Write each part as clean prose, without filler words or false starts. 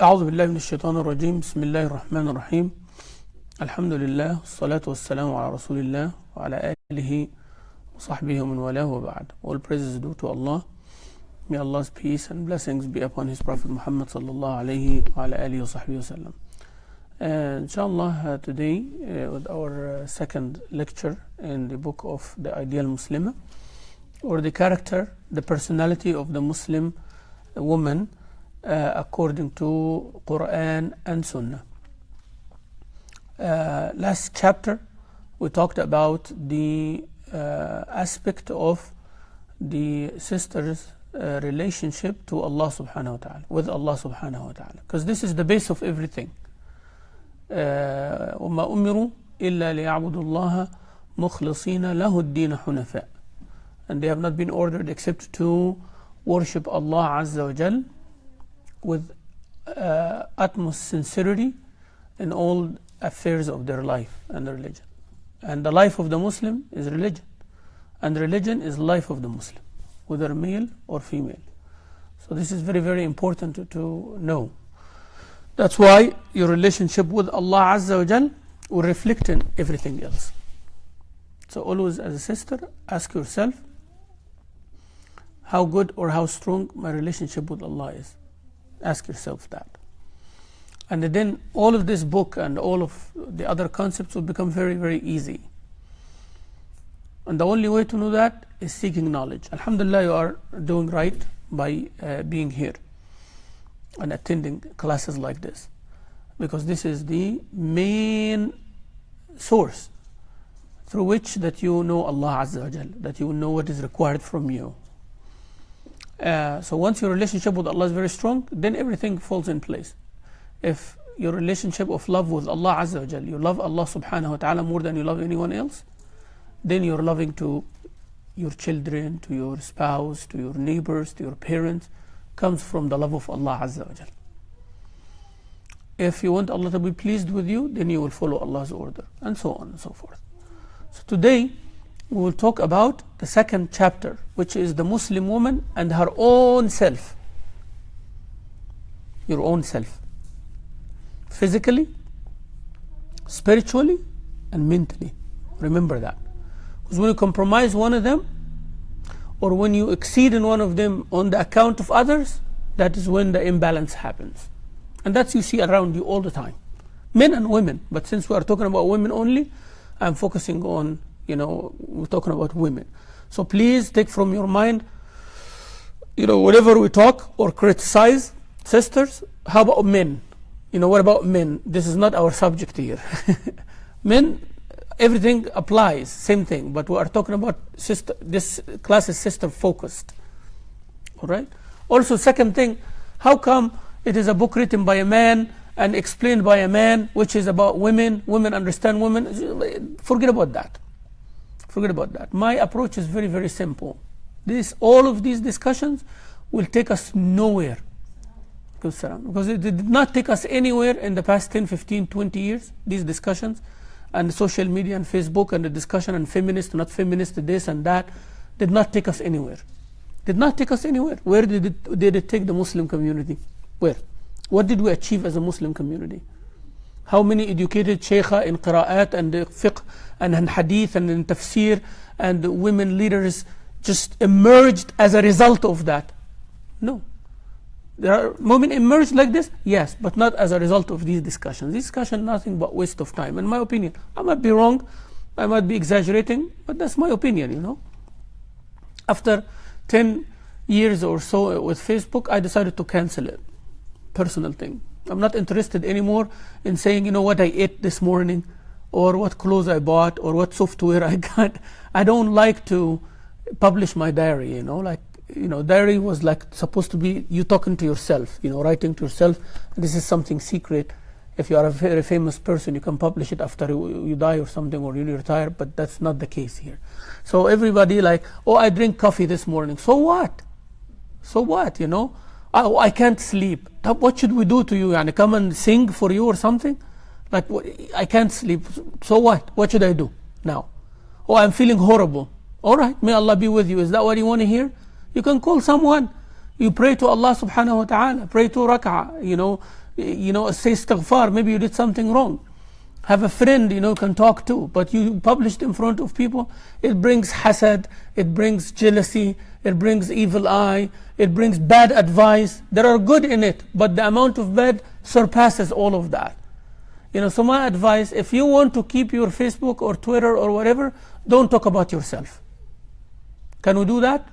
أعوذ بالله من الشيطان الرجيم. بسم الله الرحمن الرحيم. الحمد لله والصلاة والسلام على رسول الله وعلى آله وصحبه ومن والاه وبعد. All praises due to Allah. May Allah's peace and blessings be upon His Prophet Muhammad sallallahu alayhi wa ala alihi wa sahbihi wa sallam. Inshallah, today with our second lecture in the book of the Ideal Muslimah, or the character, the personality of the Muslim woman according to Quran and Sunnah. Last chapter we talked about the aspect of the sister's relationship to Allah subhanahu wa ta'ala, with Allah subhanahu wa ta'ala, because this is the base of everything. وَمَا أُمِرُوا إِلَّا لِيَعْبُدُوا اللَّهَ مُخْلِصِينَ لَهُ الدِّينَ حُنَفَاءَ. And they have not been ordered except to worship Allah Azza wa Jal with utmost sincerity in all affairs of their life and religion. And the life of the Muslim is religion, and religion is life of the Muslim, whether male or female. So this is very, very important to know. That's why your relationship with Allah Azza wa Jal will reflect in everything else. So always, as a sister, ask yourself how good or how strong my relationship with Allah is. Ask yourself that. And then all of this book and all of the other concepts will become very, very easy. And the only way to know that is seeking knowledge. Alhamdulillah, you are doing right by being here and attending classes like this, because this is the main source through which that you know Allah Azza wa Jal, that you know what is required from you. So once your relationship with Allah is very strong, then everything falls in place. If your relationship of love with Allah Azza wa Jal, you love Allah subhanahu wa ta'ala more than you love anyone else, then you're loving to your children, to your spouse, to your neighbors, to your parents, comes from the love of Allah Azza wa Jal. If you want Allah to be pleased with you, then you will follow Allah's order, and so on and so forth. So today we will talk about the second chapter, which is the Muslim woman and her own self. Your own self. Physically, spiritually, and mentally. Remember that. Because when you compromise one of them, or when you exceed in one of them on the account of others, that is when the imbalance happens. And that's you see around you all the time. Men and women. But since we are talking about women only, I'm focusing on, we're talking about women. So please take from your mind, whenever we talk or criticize sisters, how about men? What about men? This is not our subject here. Men, everything applies, same thing, but we are talking about sister. This class is sister focused. All right. Also, second thing, how come it is a book written by a man and explained by a man, which is about women? Women understand women. Forget about that. Forget about that. My approach is very, very simple. All of these discussions will take us nowhere. Because it did not take us anywhere in the past 10, 15, 20 years, these discussions, and social media and Facebook and the discussion and feminist, not feminist, this and that, did not take us anywhere. Did not take us anywhere. Where did it take the Muslim community? Where? What did we achieve as a Muslim community? How many educated shaykha in qira'at and fiqh and in hadith and in tafsir and women leaders just emerged as a result of that? No. There are women emerged like this, yes, but not as a result of these discussions. This discussion nothing but waste of time, in my opinion. I might be wrong, I might be exaggerating, but that's my opinion, After 10 years or so with Facebook, I decided to cancel it. Personal thing. I'm not interested anymore in saying, what I ate this morning, or what clothes I bought, or what software I got. I don't like to publish my diary, diary was like supposed to be you talking to yourself, writing to yourself. This is something secret. If you are a very famous person, you can publish it after you die or something, or you retire, but that's not the case here. So everybody I drink coffee this morning. So what? So what, I can't sleep. What should we do to you? Come and sing for you or something? I can't sleep. So what? What should I do now? I'm feeling horrible. All right, may Allah be with you. Is that what you want to hear? You can call someone. You pray to Allah subhanahu wa ta'ala. Pray to rak'ah, say istighfar, maybe you did something wrong. Have a friend, can talk to, but you published in front of people, it brings hasad, it brings jealousy, it brings evil eye, it brings bad advice. There are good in it, but the amount of bad surpasses all of that. So my advice, if you want to keep your Facebook or Twitter or whatever, don't talk about yourself. Can we do that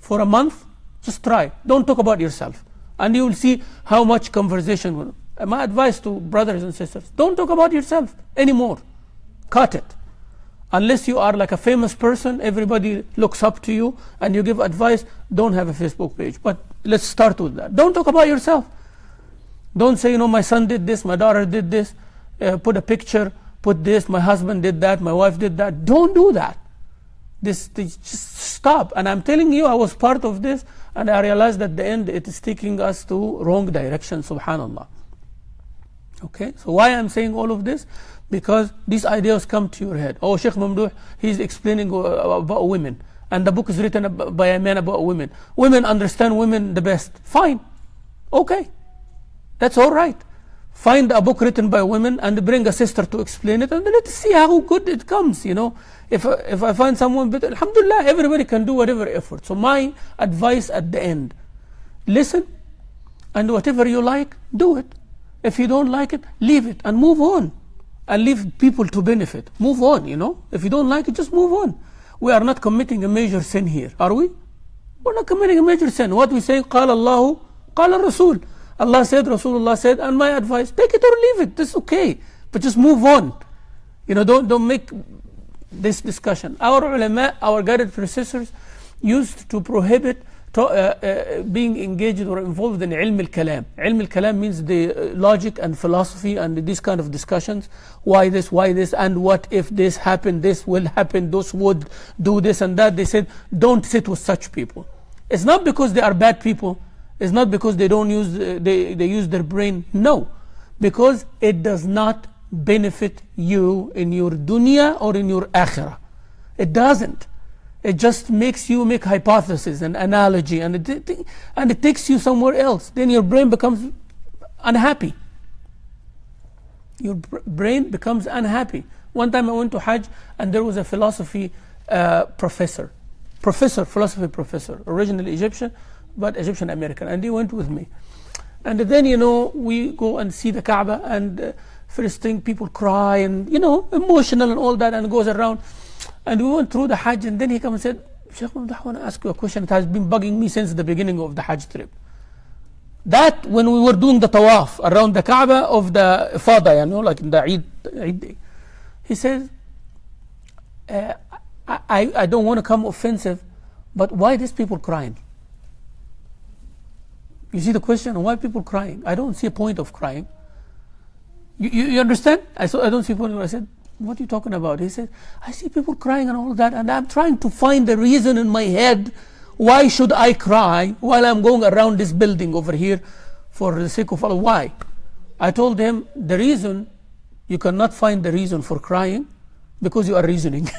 for a month? Just try. Don't talk about yourself. And you will see how much conversation will. My advice to brothers and sisters, don't talk about yourself anymore. Cut it. Unless you are like a famous person, everybody looks up to you and you give advice, don't have a Facebook page. But let's start with that. Don't talk about yourself. Don't say, my son did this, my daughter did this, put a picture, put this, my husband did that, my wife did that. Don't do that. Just stop. And I'm telling you, I was part of this, and I realized at the end it is taking us to wrong direction, subhanallah. Okay, so why I'm saying all of this? Because these ideas come to your head. Oh, Sheikh Mamdouh, he's explaining about women, and the book is written by a man about women. Women understand women the best. Fine. Okay. That's all right. Find a book written by women and bring a sister to explain it, and let's see how good it comes, If I find someone better, alhamdulillah, everybody can do whatever effort. So my advice at the end, listen, and whatever you like, do it. If you don't like it, leave it and move on. And leave people to benefit. Move on, If you don't like it, just move on. We are not committing a major sin here, are we? We're not committing a major sin. What we say, قال الله, قال الرسول. Allah said, Rasulullah said, and my advice, take it or leave it. That's okay. But just move on. Don't make this discussion. Our ulama, our guided predecessors, used to prohibit being engaged or involved in ilm al-kalam. Ilm al-kalam means the logic and philosophy and these kind of discussions. Why this, and what if this happened, this will happen, those would do this and that. They said, don't sit with such people. It's not because they are bad people. It's not because they don't use, they use their brain. No, because it does not benefit you in your dunya or in your akhirah. It doesn't. It just makes you make hypothesis and analogy, and it takes you somewhere else. Then your brain becomes unhappy. Your brain becomes unhappy. One time I went to Hajj, and there was a philosophy philosophy professor, originally Egyptian, but Egyptian American, and he went with me. And then, we go and see the Kaaba, and first thing, people cry, and, emotional and all that, and it goes around. And we went through the Hajj, and then he came and said, Sheikh Mamdouh, I want to ask you a question. It has been bugging me since the beginning of the Hajj trip. That when we were doing the tawaf around the Kaaba of the Ifada, like in the Eid day, he says, I don't want to come offensive, but why these people crying? You see the question, why people crying? I don't see a point of crying. You understand? I don't see a point. I said, what are you talking about? He said, I see people crying and all that, and I'm trying to find the reason in my head. Why should I cry while I'm going around this building over here for the sake of Allah? Why? I told him, the reason, you cannot find the reason for crying because you are reasoning.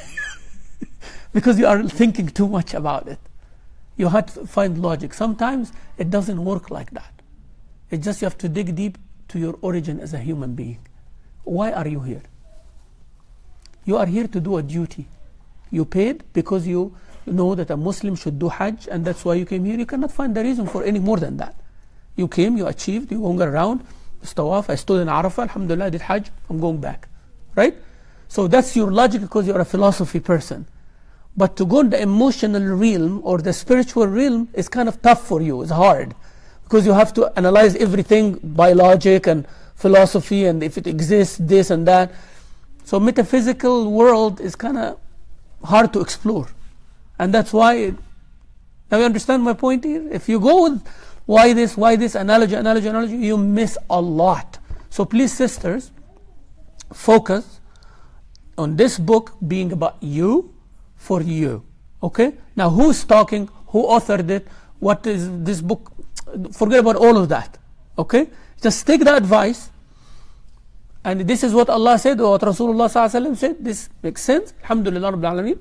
Because you are thinking too much about it. You have to find logic. Sometimes it doesn't work like that. It's just you have to dig deep to your origin as a human being. Why are you here? You are here to do a duty. You paid because you know that a Muslim should do Hajj, and that's why you came here. You cannot find the reason for any more than that. You came, you achieved, you going around, it's tawaf, I stood in Arafah, alhamdulillah, I did Hajj, I'm going back. Right? So that's your logic because you're a philosophy person. But to go in the emotional realm or the spiritual realm is kind of tough for you, it's hard. Because you have to analyze everything by logic and philosophy, and if it exists, this and that. So metaphysical world is kind of hard to explore. And that's why, now you understand my point here? If you go with why this, analogy, you miss a lot. So please, sisters, focus on this book being about you, for you. Okay? Now who's talking? Who authored it? What is this book? Forget about all of that. Okay? Just take the advice. And this is what Allah said, or what Rasulullah said. This makes sense. Alhamdulillah Rabbil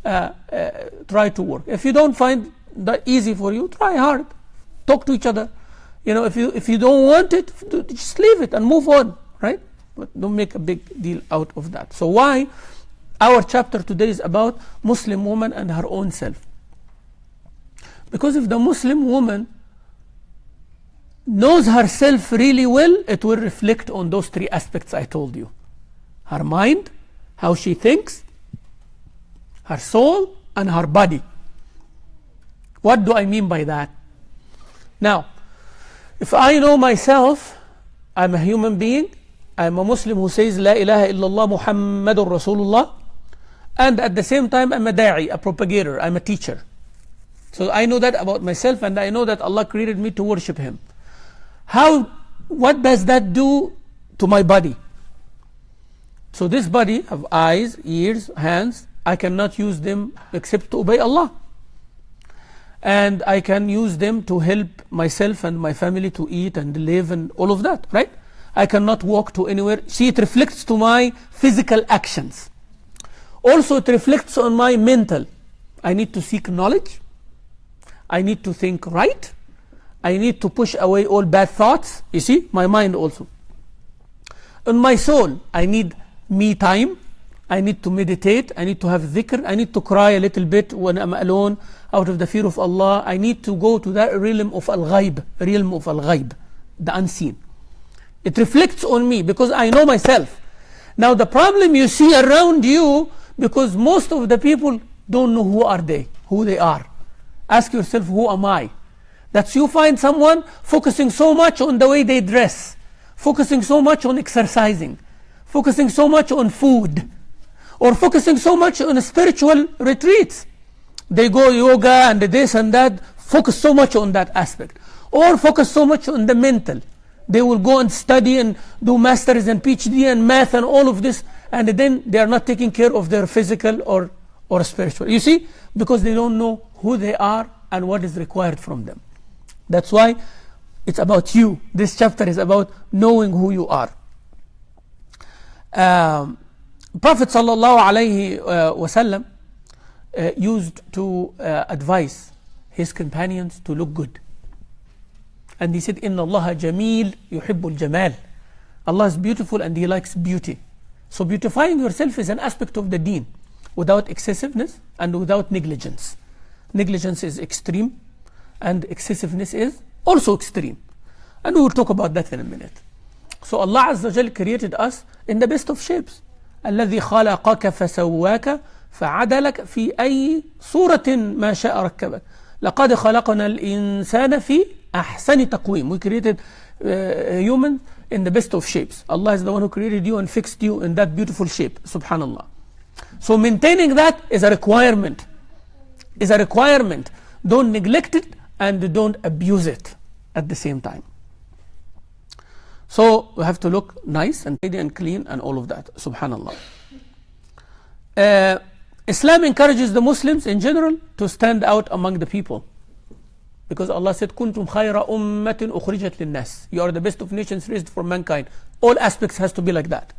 Alameen. Try to work. If you don't find that easy for you, try hard. Talk to each other. if you don't want it, just leave it and move on, right? But don't make a big deal out of that. So why our chapter today is about Muslim woman and her own self? Because if the Muslim woman knows herself really well, it will reflect on those three aspects I told you. Her mind, how she thinks, her soul, and her body. What do I mean by that? Now, if I know myself, I'm a human being, I'm a Muslim who says La ilaha illallah Muhammadur Rasulullah, and at the same time I'm a da'i, a propagator, I'm a teacher. So I know that about myself, and I know that Allah created me to worship Him. What does that do to my body? So this body have eyes, ears, hands. I cannot use them except to obey Allah. And I can use them to help myself and my family to eat and live and all of that, right? I cannot walk to anywhere. See, it reflects to my physical actions. Also, it reflects on my mental. I need to seek knowledge. I need to think right. I need to push away all bad thoughts. You see, my mind also. On my soul, I need me time. I need to meditate. I need to have dhikr. I need to cry a little bit when I'm alone out of the fear of Allah. I need to go to that realm of al-ghaib, the unseen. It reflects on me because I know myself. Now the problem you see around you, because most of the people don't know who they are. Ask yourself, who am I? That you find someone focusing so much on the way they dress, focusing so much on exercising, focusing so much on food, or focusing so much on spiritual retreats. They go yoga and this and that, focus so much on that aspect. Or focus so much on the mental. They will go and study and do masters and PhD and math and all of this, and then they are not taking care of their physical or spiritual. You see? Because they don't know who they are and what is required from them. That's why it's about you. This chapter is about knowing who you are. Prophet sallallahu alaihi wasallam used to advise his companions to look good. And he said, Inna Allah jameel yuhibbul jamal. Allah is beautiful and He likes beauty. So beautifying yourself is an aspect of the deen, without excessiveness and without negligence. Negligence is extreme, and excessiveness is also extreme. And we will talk about that in a minute. So Allah Azza wa Jal created us in the best of shapes. الذي خلقك فسواك فعدلك في أي صورة ما شاء ركبك. لقد خلقنا الإنسان في أحسن تقويم. We created humans in the best of shapes. Allah is the one who created you and fixed you in that beautiful shape. Subhanallah. So maintaining that is a requirement. Don't neglect it and don't abuse it at the same time. So we have to look nice and tidy and clean and all of that. Subhanallah. Islam encourages the Muslims in general to stand out among the people. Because Allah said, Kuntum khayra ummatin ukhrijat linnas. You are the best of nations raised for mankind. All aspects has to be like that.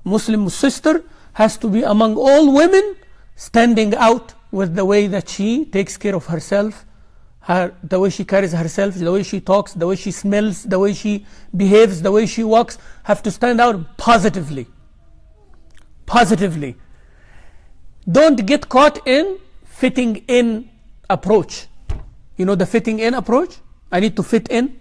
Muslim sister has to be among all women, standing out with the way that she takes care of herself, the way she carries herself, the way she talks, the way she smells, the way she behaves, the way she walks, have to stand out positively. Positively. Don't get caught in fitting in approach. You know the fitting in approach? I need to fit in.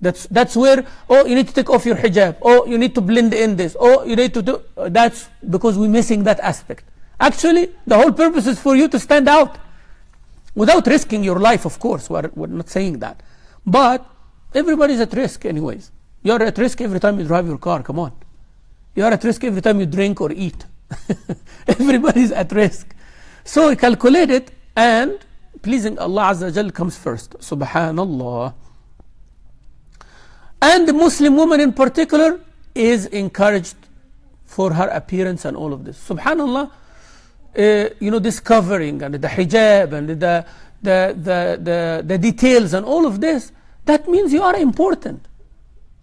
That's where, you need to take off your hijab. You need to blend in this. You need to do. That's because we're missing that aspect. Actually, the whole purpose is for you to stand out. Without risking your life, of course. We're not saying that. But everybody's at risk anyways. You're at risk every time you drive your car. Come on. You're at risk every time you drink or eat. Everybody's at risk. So calculate it, and pleasing Allah Azza wa Jal comes first. Subhanallah. And the Muslim woman in particular is encouraged for her appearance and all of this. Subhanallah. This covering and the hijab and the details and all of this, that means you are important.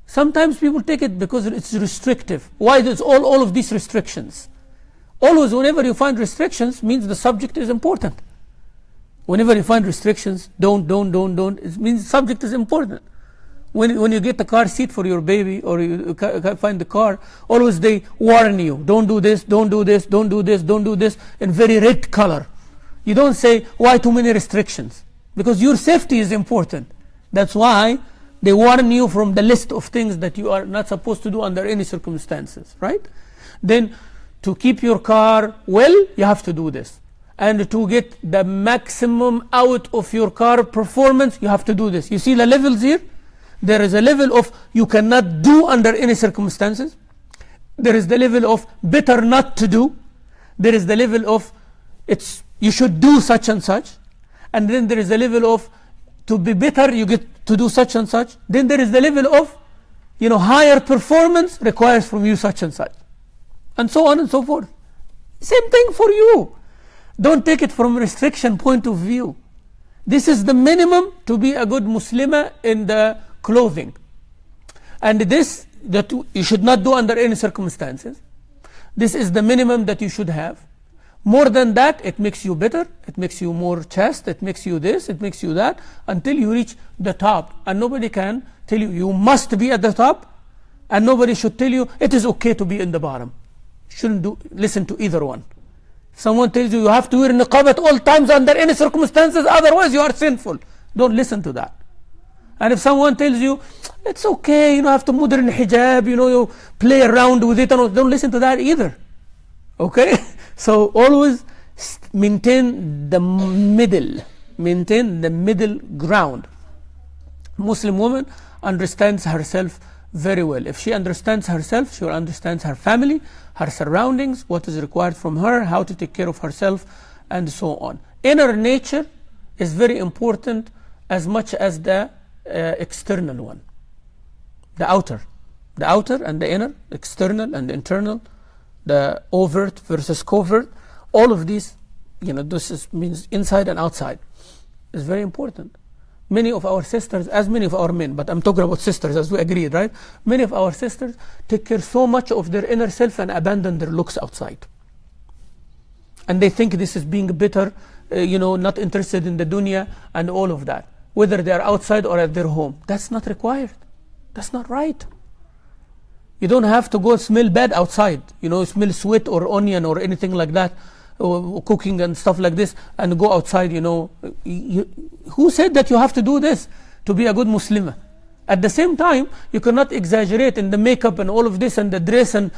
Sometimes people take it because it's restrictive. Why is all of these restrictions? Always, whenever you find restrictions, means the subject is important. Whenever you find restrictions, don't, it means the subject is important. when you get the car seat for your baby, or you find the car, always they warn you, don't do this, don't do this, don't do this, don't do this, in very red color. You don't say, why too many restrictions? Because your safety is important. That's why they warn you from the list of things that you are not supposed to do under any circumstances, right? Then to keep your car well, you have to do this. And to get the maximum out of your car performance, you have to do this. You see the levels here? There is a level of you cannot do under any circumstances. There is the level of better not to do. There is the level of you should do such and such. And then there is the level of to be better, you get to do such and such. Then there is the level of higher performance requires from you such and such. And so on and so forth. Same thing for you. Don't take it from restriction point of view. This is the minimum to be a good Muslimah in the clothing. And this that you should not do under any circumstances. This is the minimum that you should have. More than that, it makes you better, it makes you more chaste, it makes you this, it makes you that, until you reach the top. And nobody can tell you, you must be at the top, and nobody should tell you, it is okay to be in the bottom. Shouldn't listen to either one. Someone tells you, you have to wear niqab at all times under any circumstances, otherwise you are sinful. Don't listen to that. And if someone tells you, it's okay, have to modern hijab, you play around with it, don't listen to that either. Okay? So always maintain the middle ground. Muslim woman understands herself very well. If she understands herself, she will understand her family, her surroundings, what is required from her, how to take care of herself, and so on. Inner nature is very important as much as the external one. The outer and the inner, external and internal, the overt versus covert, all of these, this means inside and outside, is very important. Many of our sisters, as many of our men, but I'm talking about sisters as we agreed, right? Many of our sisters take care so much of their inner self and abandon their looks outside. And they think this is being better, not interested in the dunya and all of that. Whether they are outside or at their home. That's not required. That's not right. You don't have to go smell bad outside, smell sweat or onion or anything like that, or cooking and stuff like this, and go outside, Who said that you have to do this to be a good Muslimah? At the same time, you cannot exaggerate in the makeup and all of this and the dress and,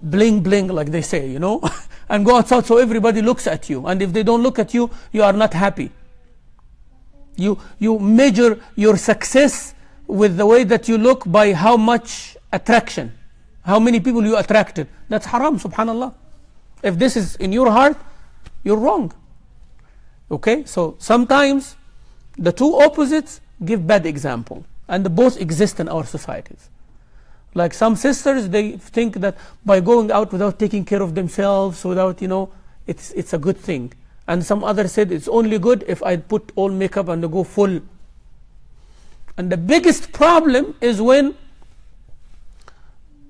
bling bling, like they say, and go outside so everybody looks at you. And if they don't look at you, you are not happy. You measure your success with the way that you look by how much attraction, how many people you attracted. That's haram, subhanallah. If this is in your heart, you're wrong. Okay, so sometimes the two opposites give bad example, and both exist in our societies. Like some sisters, they think that by going out without taking care of themselves, without, it's a good thing. And some others said it's only good if I put all makeup and go full. And the biggest problem is when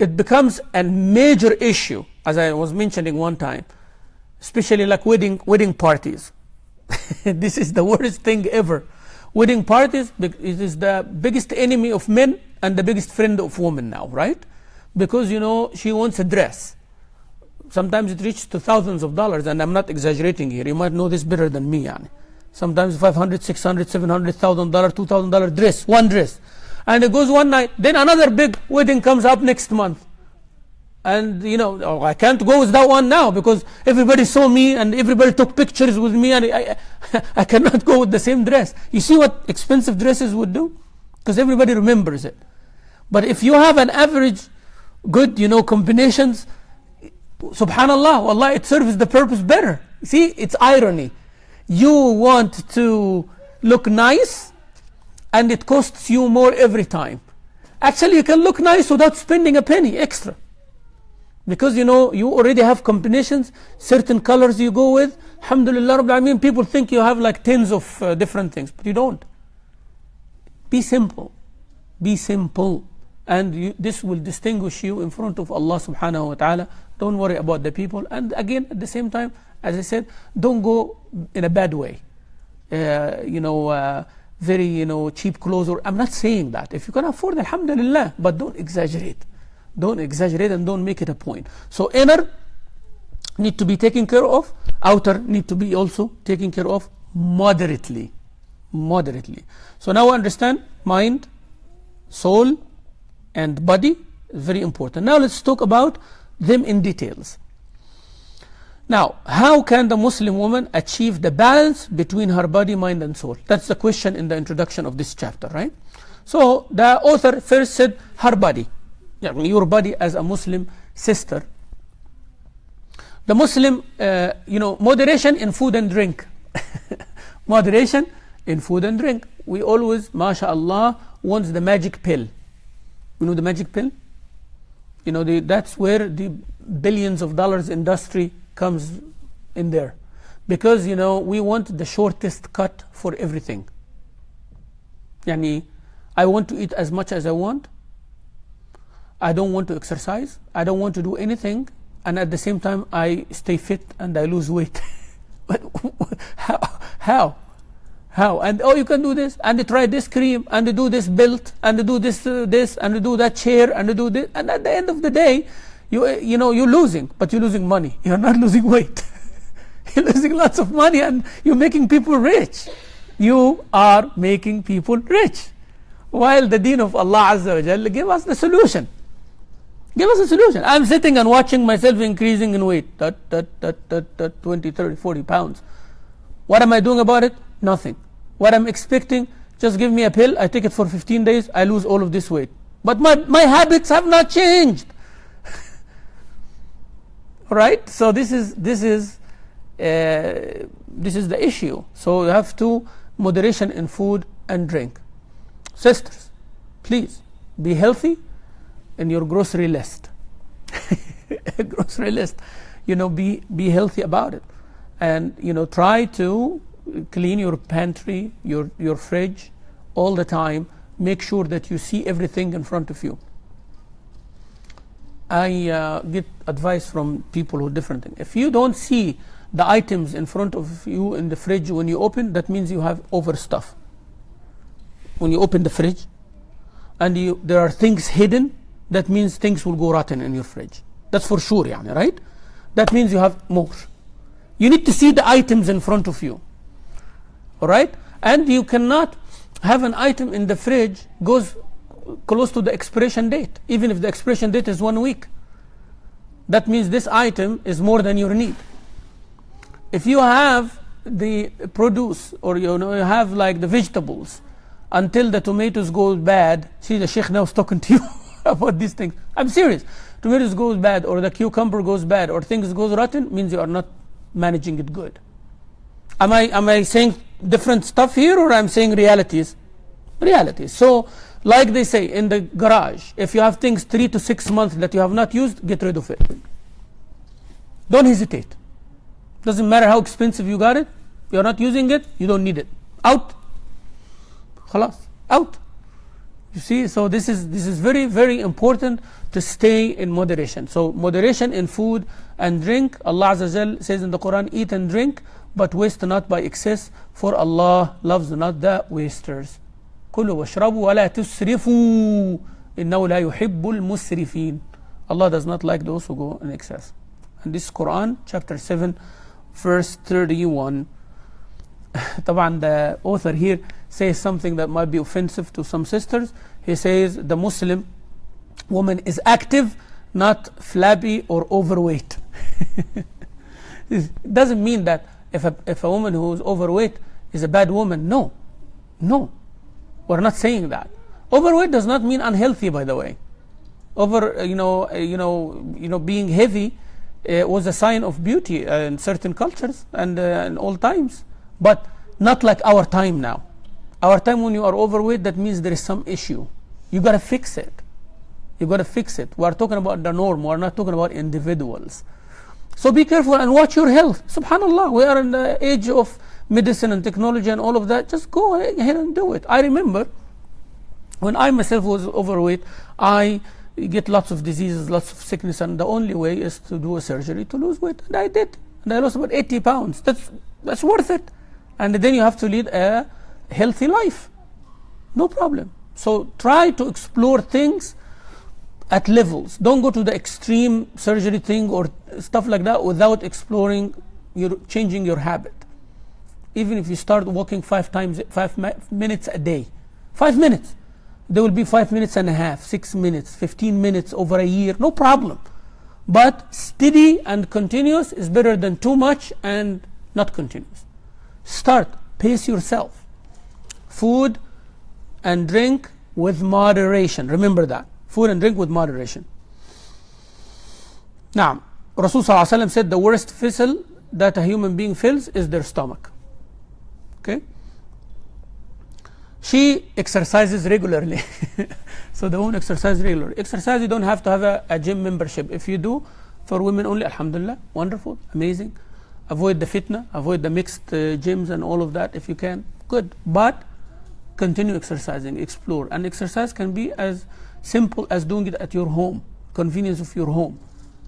it becomes a major issue, as I was mentioning one time, especially like wedding parties. This is the worst thing ever. Wedding parties, it is the biggest enemy of men and the biggest friend of women now, right? Because, she wants a dress. Sometimes it reaches to thousands of dollars, and I'm not exaggerating here. You might know this better than me, yani. Sometimes $500, $600, $700,000, $2,000 dress, one dress. And it goes one night, then another big wedding comes up next month. And, I can't go with that one now because everybody saw me and everybody took pictures with me, and I cannot go with the same dress. You see what expensive dresses would do? Because everybody remembers it. But if you have an average, good, combinations, subhanallah, wallah, it serves the purpose better. See, it's irony. You want to look nice, and it costs you more every time. Actually, you can look nice without spending a penny extra. Because, you already have combinations, certain colors you go with. Alhamdulillah, Rabbil Alameen, people think you have like tens of different things, but you don't. Be simple. Be simple. And this will distinguish you in front of Allah subhanahu wa ta'ala. Don't worry about the people. And again, at the same time, as I said, don't go in a bad way. very cheap clothes, or I'm not saying that. If you can afford, alhamdulillah, but don't exaggerate. Don't exaggerate and don't make it a point. So inner need to be taken care of, outer need to be also taken care of moderately. So now understand mind, soul and body is very important. Now let's talk about them in details. Now, how can the Muslim woman achieve the balance between her body, mind and soul? That's the question in the introduction of this chapter, right? So the author first said her body, your body as a Muslim sister. The Muslim, moderation in food and drink. Moderation in food and drink. We always, mashallah, want the magic pill. You know the magic pill? That's where the billions of dollars industry comes in there. Because, we want the shortest cut for everything. I want to eat as much as I want. I don't want to exercise. I don't want to do anything. And at the same time, I stay fit and I lose weight. But how? And you can do this, and try this cream, and do this belt, and do this, and do that chair, and do this. And at the end of the day, you're losing, but you're losing money. You're not losing weight. You're losing lots of money, and you're making people rich. You are making people rich. While the deen of Allah Azza wa Jalla gave us the solution. Give us a solution. I'm sitting and watching myself increasing in weight. 20, 30, 40 pounds. What am I doing about it? Nothing. What I'm expecting, just give me a pill, I take it for 15 days, I lose all of this weight. But my habits have not changed. Right? So this is the issue. So you have to moderation in food and drink. Sisters, please be healthy in your grocery list. Grocery list. Be healthy about it. And try to clean your pantry, your fridge all the time. Make sure that you see everything in front of you. I get advice from people who different things. If you don't see the items in front of you in the fridge when you open, that means you have overstuff. When you open the fridge and there are things hidden, that means things will go rotten in your fridge. That's for sure, right? That means you have more. You need to see the items in front of you. All right? And you cannot have an item in the fridge goes close to the expiration date, even if the expiration date is 1 week. That means this item is more than your need. If you have the produce, or you have like the vegetables until the tomatoes go bad, see, the sheikh now is talking to you about these things. I'm serious. Tomatoes goes bad, or the cucumber goes bad, or things goes rotten, means you are not managing it good. Am I saying different stuff here, or I'm saying realities? Realities. So, like they say in the garage, if you have things 3 to 6 months that you have not used, get rid of it. Don't hesitate. Doesn't matter how expensive you got it. You're not using it, you don't need it. Out. Khalas. Out. You see, so this is very, very important to stay in moderation. So moderation in food and drink. Allah Azza wa Jal says in the Quran, eat and drink, but waste not by excess, for Allah loves not the wasters. كُلُوا وَاشْرَبُوا وَلَا تُسْرِفُوا إِنَّهُ لَا يُحِبُّ الْمُسْرِفِينَ. Allah does not like those who go in excess. And this is Quran chapter 7 verse 31. طبعا the author here says something that might be offensive to some sisters. He says the Muslim woman is active, not flabby or overweight. It doesn't mean that if a woman who is overweight is a bad woman. No, we're not saying that. Overweight does not mean unhealthy, by the way. Being heavy was a sign of beauty in certain cultures and in all times, but not like our time now. Our time, when you are overweight, that means there is some issue. You got to fix it. We are talking about the norm. We are not talking about individuals. So be careful and watch your health. Subhanallah, we are in the age of medicine and technology and all of that. Just go ahead and do it. I remember when I myself was overweight, I get lots of diseases, lots of sickness, and the only way is to do a surgery to lose weight. And I did. And I lost about 80 pounds. That's worth it. And then you have to lead a healthy life. No problem. So try to explore things at levels. Don't go to the extreme surgery thing or stuff like that without exploring, changing your habit. Even if you start walking 5 minutes a day, 5 minutes, there will be 5 minutes and a half, 6 minutes, 15 minutes over a year, no problem. But steady and continuous is better than too much and not continuous. Start, pace yourself. Food and drink with moderation. Remember that. Food and drink with moderation. Now, Rasul Sallallahu Alaihi Wasallam said the worst vessel that a human being fills is their stomach. Okay? She exercises regularly. So the woman exercises regularly. Exercise, you don't have to have a gym membership. If you do, for women only, alhamdulillah, wonderful, amazing. Avoid the fitna, avoid the mixed gyms and all of that if you can. Good. But continue exercising, explore. And exercise can be as simple as doing it at your home, convenience of your home.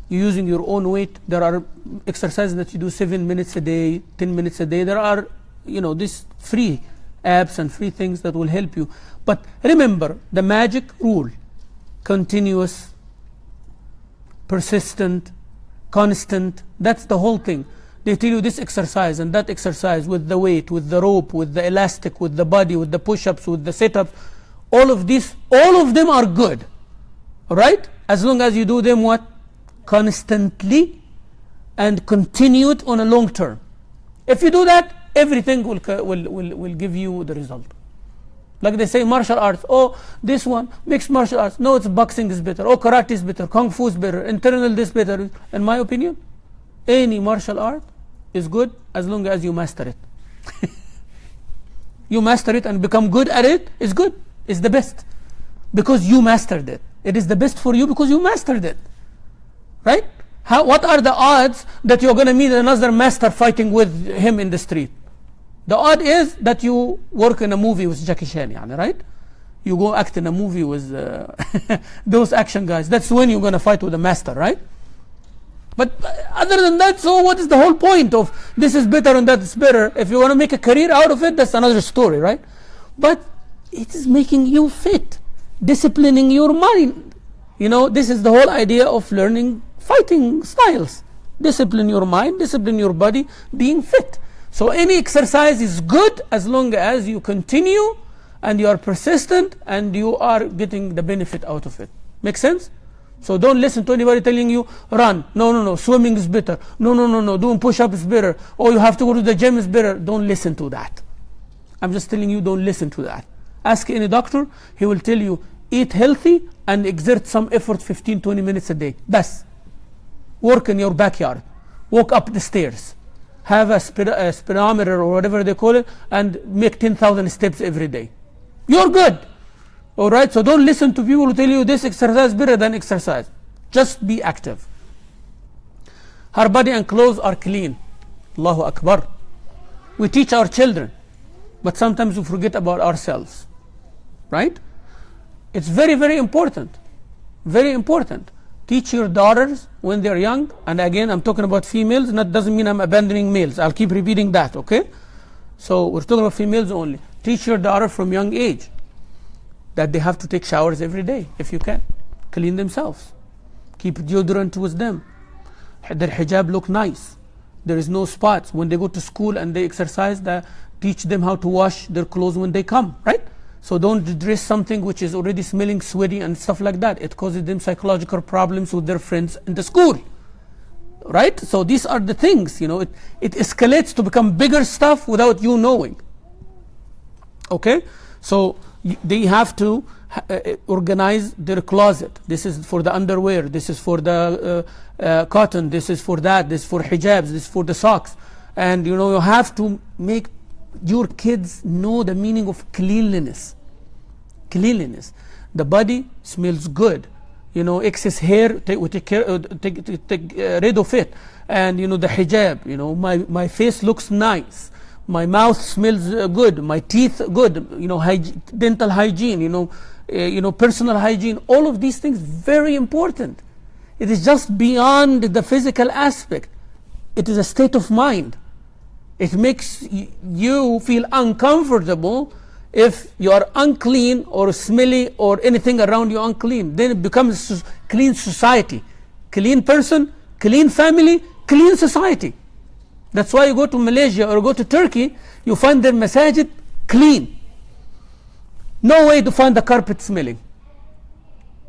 You're using your own weight. There are exercises that you do 7 minutes a day, 10 minutes a day. There are, these free apps and free things that will help you. But remember the magic rule: continuous, persistent, constant. That's the whole thing. They tell you this exercise and that exercise with the weight, with the rope, with the elastic, with the body, with the push-ups, with the sit-ups. All of them are good. Right? As long as you do them what? Constantly and continue it on a long term. If you do that, everything will give you the result. Like they say martial arts. Oh, this one, mixed martial arts. No, it's boxing is better. Oh, karate is better. Kung fu is better. Internal this better. In my opinion, any martial art is good as long as you master it. You master it and become good at it, is good. It's the best. Because you mastered it. It is the best for you because you mastered it. Right? What are the odds that you're going to meet another master fighting with him in the street? The odd is that you work in a movie with Jackie Chan, right? You go act in a movie with those action guys. That's when you're going to fight with the master, right? But other than that, so what is the whole point of this is better and that is better? If you want to make a career out of it, that's another story, right? But it is making you fit, disciplining your mind. This is the whole idea of learning fighting styles. Discipline your mind, discipline your body, being fit. So any exercise is good as long as you continue and you are persistent and you are getting the benefit out of it. Make sense? So don't listen to anybody telling you, run. No. Swimming is better. No. Doing push-up is better. Oh, you have to go to the gym is better. Don't listen to that. I'm just telling you, don't listen to that. Ask any doctor. He will tell you, eat healthy and exert some effort 15-20 minutes a day. That's work in your backyard. Walk up the stairs. Have a speedometer or whatever they call it and make 10,000 steps every day. You're good. Alright, so don't listen to people who tell you this exercise is better than exercise. Just be active. Her body and clothes are clean. Allahu Akbar. We teach our children, but sometimes we forget about ourselves. Right? It's very, very important. Very important. Teach your daughters when they're young, and again I'm talking about females, and that doesn't mean I'm abandoning males. I'll keep repeating that, okay? So we're talking about females only. Teach your daughter from young age that they have to take showers every day if you can. Clean themselves. Keep deodorant with them. Their hijab look nice. There is no spots. When they go to school and they exercise, teach them how to wash their clothes when they come, right? So don't dress something which is already smelling sweaty and stuff like that. It causes them psychological problems with their friends in the school. Right? So these are the things, it escalates to become bigger stuff without you knowing. Okay? So they have to organize their closet. This is for the underwear. This is for the cotton. This is for that. This is for hijabs. This is for the socks. And you have to make your kids know the meaning of cleanliness. Cleanliness. The body smells good. Excess hair, take rid of it. And the hijab. My face looks nice. My mouth smells good. My teeth good. Dental hygiene. Personal hygiene. All of these things very important. It is just beyond the physical aspect. It is a state of mind. It makes you feel uncomfortable if you are unclean or smelly or anything around you unclean. Then it becomes clean society. Clean person, clean family, clean society. That's why you go to Malaysia or go to Turkey, you find their masajid clean. No way to find the carpet smelling.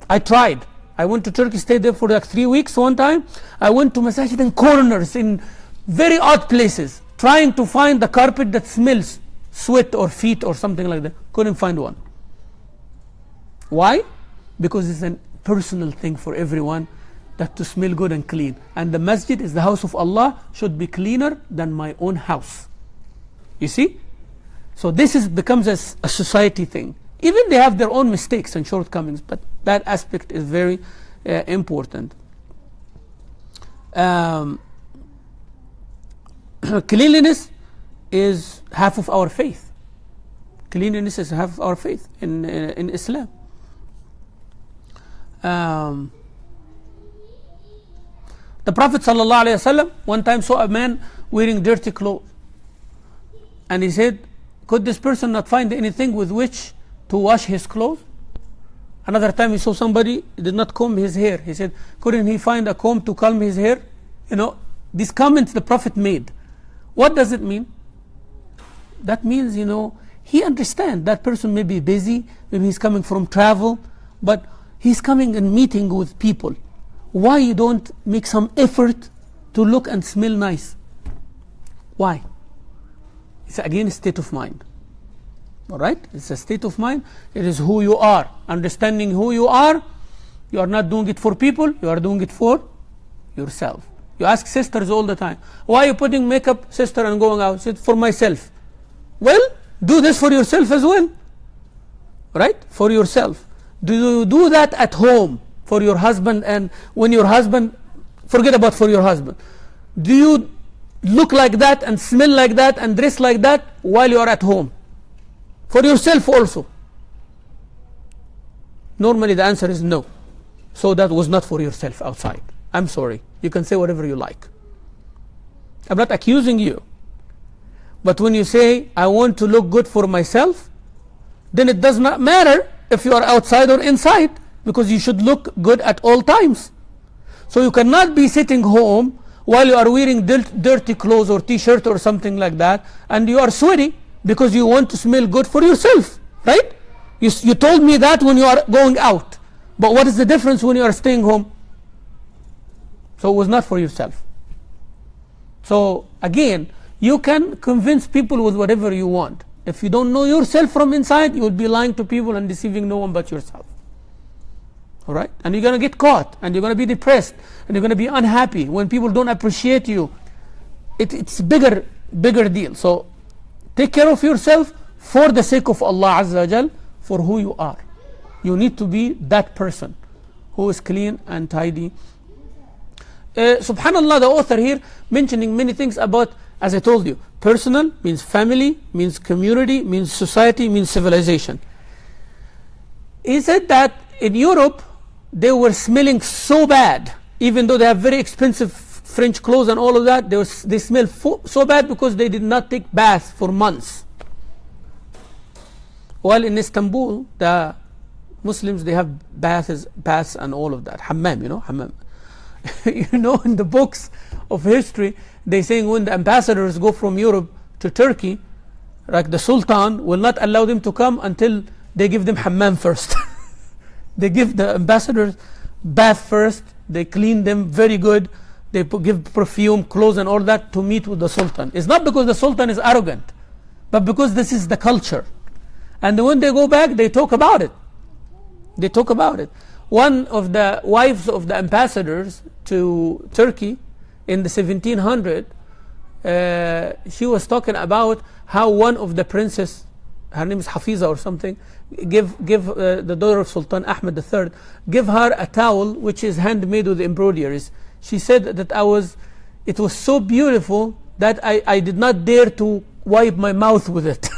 I tried. I went to Turkey, stayed there for like 3 weeks one time. I went to masajid in corners, in very odd places, trying to find the carpet that smells sweat or feet or something like that. Couldn't find one. Why? Because it's a personal thing for everyone, that to smell good and clean. And the masjid is the house of Allah, should be cleaner than my own house. You see? So this becomes a society thing. Even they have their own mistakes and shortcomings, but that aspect is very important. Cleanliness is half of our faith. Cleanliness is half of our faith in Islam. The Prophet ﷺ one time saw a man wearing dirty clothes, and he said, could this person not find anything with which to wash his clothes? Another time he saw somebody did not comb his hair. He said, couldn't he find a comb to comb his hair? You know, these comments the Prophet made. What does it mean? That means, you know, he understands that person may be busy, maybe he's coming from travel, but he's coming and meeting with people. Why you don't make some effort to look and smell nice? Why? It's again a state of mind. All right? It's a state of mind. It is who you are. Understanding who you are not doing it for people, you are doing it for yourself. You ask sisters all the time, why are you putting makeup, sister, and going out? She said, for myself. Well, do this for yourself as well. Right? For yourself. Do you do that at home for your husband? And when your husband, forget about for your husband, do you look like that and smell like that and dress like that while you are at home? For yourself also. Normally the answer is no. So that was not for yourself outside. I'm sorry. You can say whatever you like. I'm not accusing you. But when you say, I want to look good for myself, then it does not matter if you are outside or inside, because you should look good at all times. So you cannot be sitting home while you are wearing dirty clothes or t-shirt or something like that, and you are sweaty because you want to smell good for yourself, right? You told me that when you are going out. But what is the difference when you are staying home? So it was not for yourself. So again, you can convince people with whatever you want. If you don't know yourself from inside, you will be lying to people and deceiving no one but yourself. All right? And you're going to get caught, and you're going to be depressed, and you're going to be unhappy when people don't appreciate you. It's a bigger deal. So take care of yourself for the sake of Allah Azza wa Jal, for who you are. You need to be that person who is clean and tidy. Subhanallah, the author here mentioning many things about, as I told you, personal means family, means community, means society, means civilization. He said that in Europe they were smelling so bad, even though they have very expensive French clothes and all of that, they smell so bad because they did not take baths for months. While in Istanbul, the Muslims, they have baths and all of that. Hammam, hammam. In the books of history, they saying when the ambassadors go from Europe to Turkey, like the Sultan will not allow them to come until they give them hammam first. They give the ambassadors bath first, they clean them very good, they give perfume, clothes and all that to meet with the Sultan. It's not because the Sultan is arrogant, but because this is the culture. And when they go back, they talk about it. They talk about it. One of the wives of the ambassadors to Turkey in the 1700s, she was talking about how one of the princes, her name is Hafiza or something, give the daughter of Sultan Ahmed III, give her a towel which is handmade with embroideries. She said that it was so beautiful that I did not dare to wipe my mouth with it,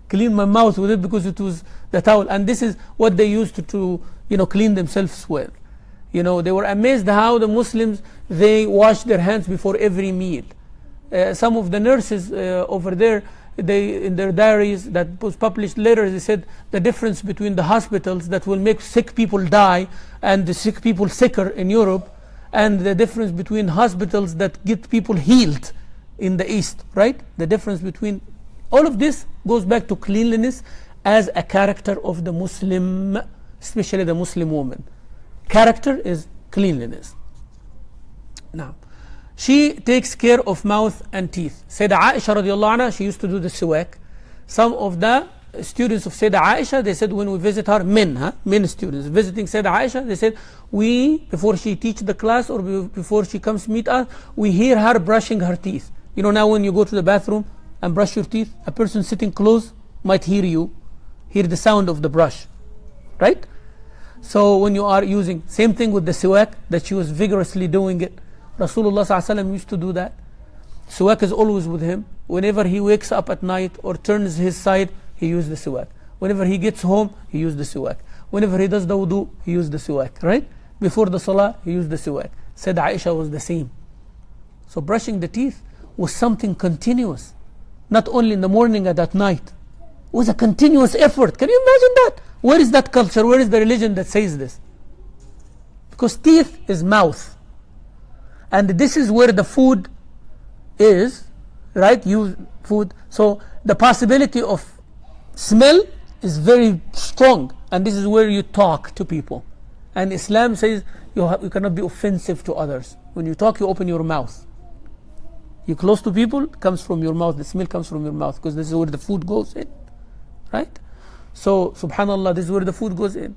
clean my mouth with it, because it was the towel. And this is what they used to clean themselves with. They were amazed how the Muslims, they wash their hands before every meal. Some of the nurses over there, they in their diaries that was published later, they said the difference between the hospitals that will make sick people die and the sick people sicker in Europe, and the difference between hospitals that get people healed in the East, right? The difference between all of this goes back to cleanliness as a character of the Muslim, especially the Muslim woman. Character is cleanliness. Now, she takes care of mouth and teeth. Sayyidah Aisha radiallahu anha, she used to do the siwak. Some of the students of Sayyidah Aisha, they said when we visit her, men students visiting Sayyidah Aisha, they said before she teach the class or before she comes meet us, we hear her brushing her teeth. You know, now when you go to the bathroom and brush your teeth, a person sitting close might hear the sound of the brush, right? So when you are using, same thing with the siwak, that she was vigorously doing it. Rasulullah ﷺ used to do that. Siwak is always with him. Whenever he wakes up at night or turns his side, he used the siwak. Whenever he gets home, he used the siwak. Whenever he does the wudu, he used the siwak, right? Before the salah, he used the siwak. Said Aisha was the same. So brushing the teeth was something continuous. Not only in the morning and at night. It was a continuous effort. Can you imagine that? Where is that culture? Where is the religion that says this? Because teeth is mouth. And this is where the food is, right? Food. So the possibility of smell is very strong. And this is where you talk to people. And Islam says you cannot be offensive to others. When you talk, you open your mouth. You close to people, it comes from your mouth. The smell comes from your mouth because this is where the food goes in, right? So, subhanallah, this is where the food goes in.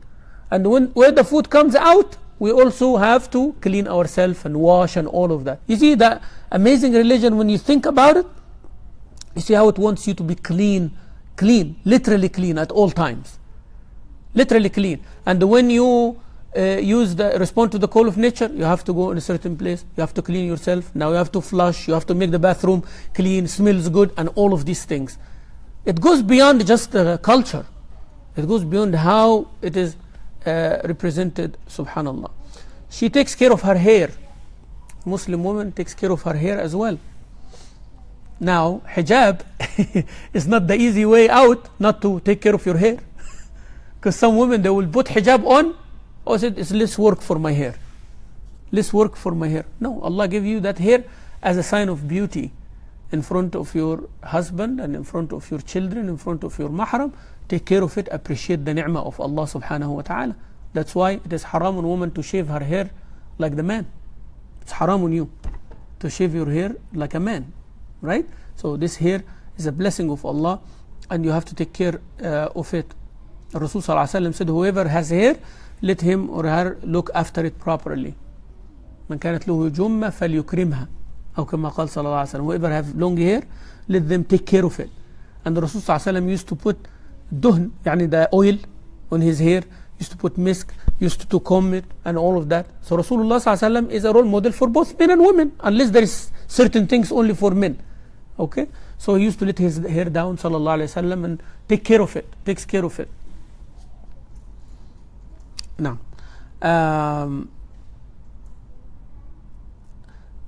And where the food comes out, we also have to clean ourselves and wash and all of that. You see, the amazing religion, when you think about it, you see how it wants you to be clean, literally clean at all times. Literally clean. And when you respond to the call of nature, you have to go in a certain place, you have to clean yourself, now you have to flush, you have to make the bathroom clean, smells good, and all of these things. It goes beyond just the culture. It goes beyond how it is represented, subhanallah. She takes care of her hair. Muslim woman takes care of her hair as well. Now, hijab is not the easy way out not to take care of your hair. Because some women, they will put hijab on, it's less work for my hair. Less work for my hair. No, Allah gave you that hair as a sign of beauty in front of your husband and in front of your children, in front of your mahram. Take care of it, appreciate the ni'mah of Allah subhanahu wa ta'ala. That's why it is haram on woman to shave her hair like the man. It's haram on you to shave your hair like a man, right? So this hair is a blessing of Allah and you have to take care of it. Rasul sallallahu alayhi wa sallam said, whoever has hair, let him or her look after it properly. من كانت له جمة فليكرمها أو كما قال صلى الله عليه وسلم. Whoever have long hair, let them take care of it. And the Rasul sallallahu alayhi wa sallam used to put duhn, يعني the oil on his hair, used to put misk, used to comb it and all of that. So Rasulullah sallallahu alaihi wasallam is a role model for both men and women, unless there is certain things only for men. Okay, so he used to let his hair down sallallahu alaihi wasallam and takes care of it. Now,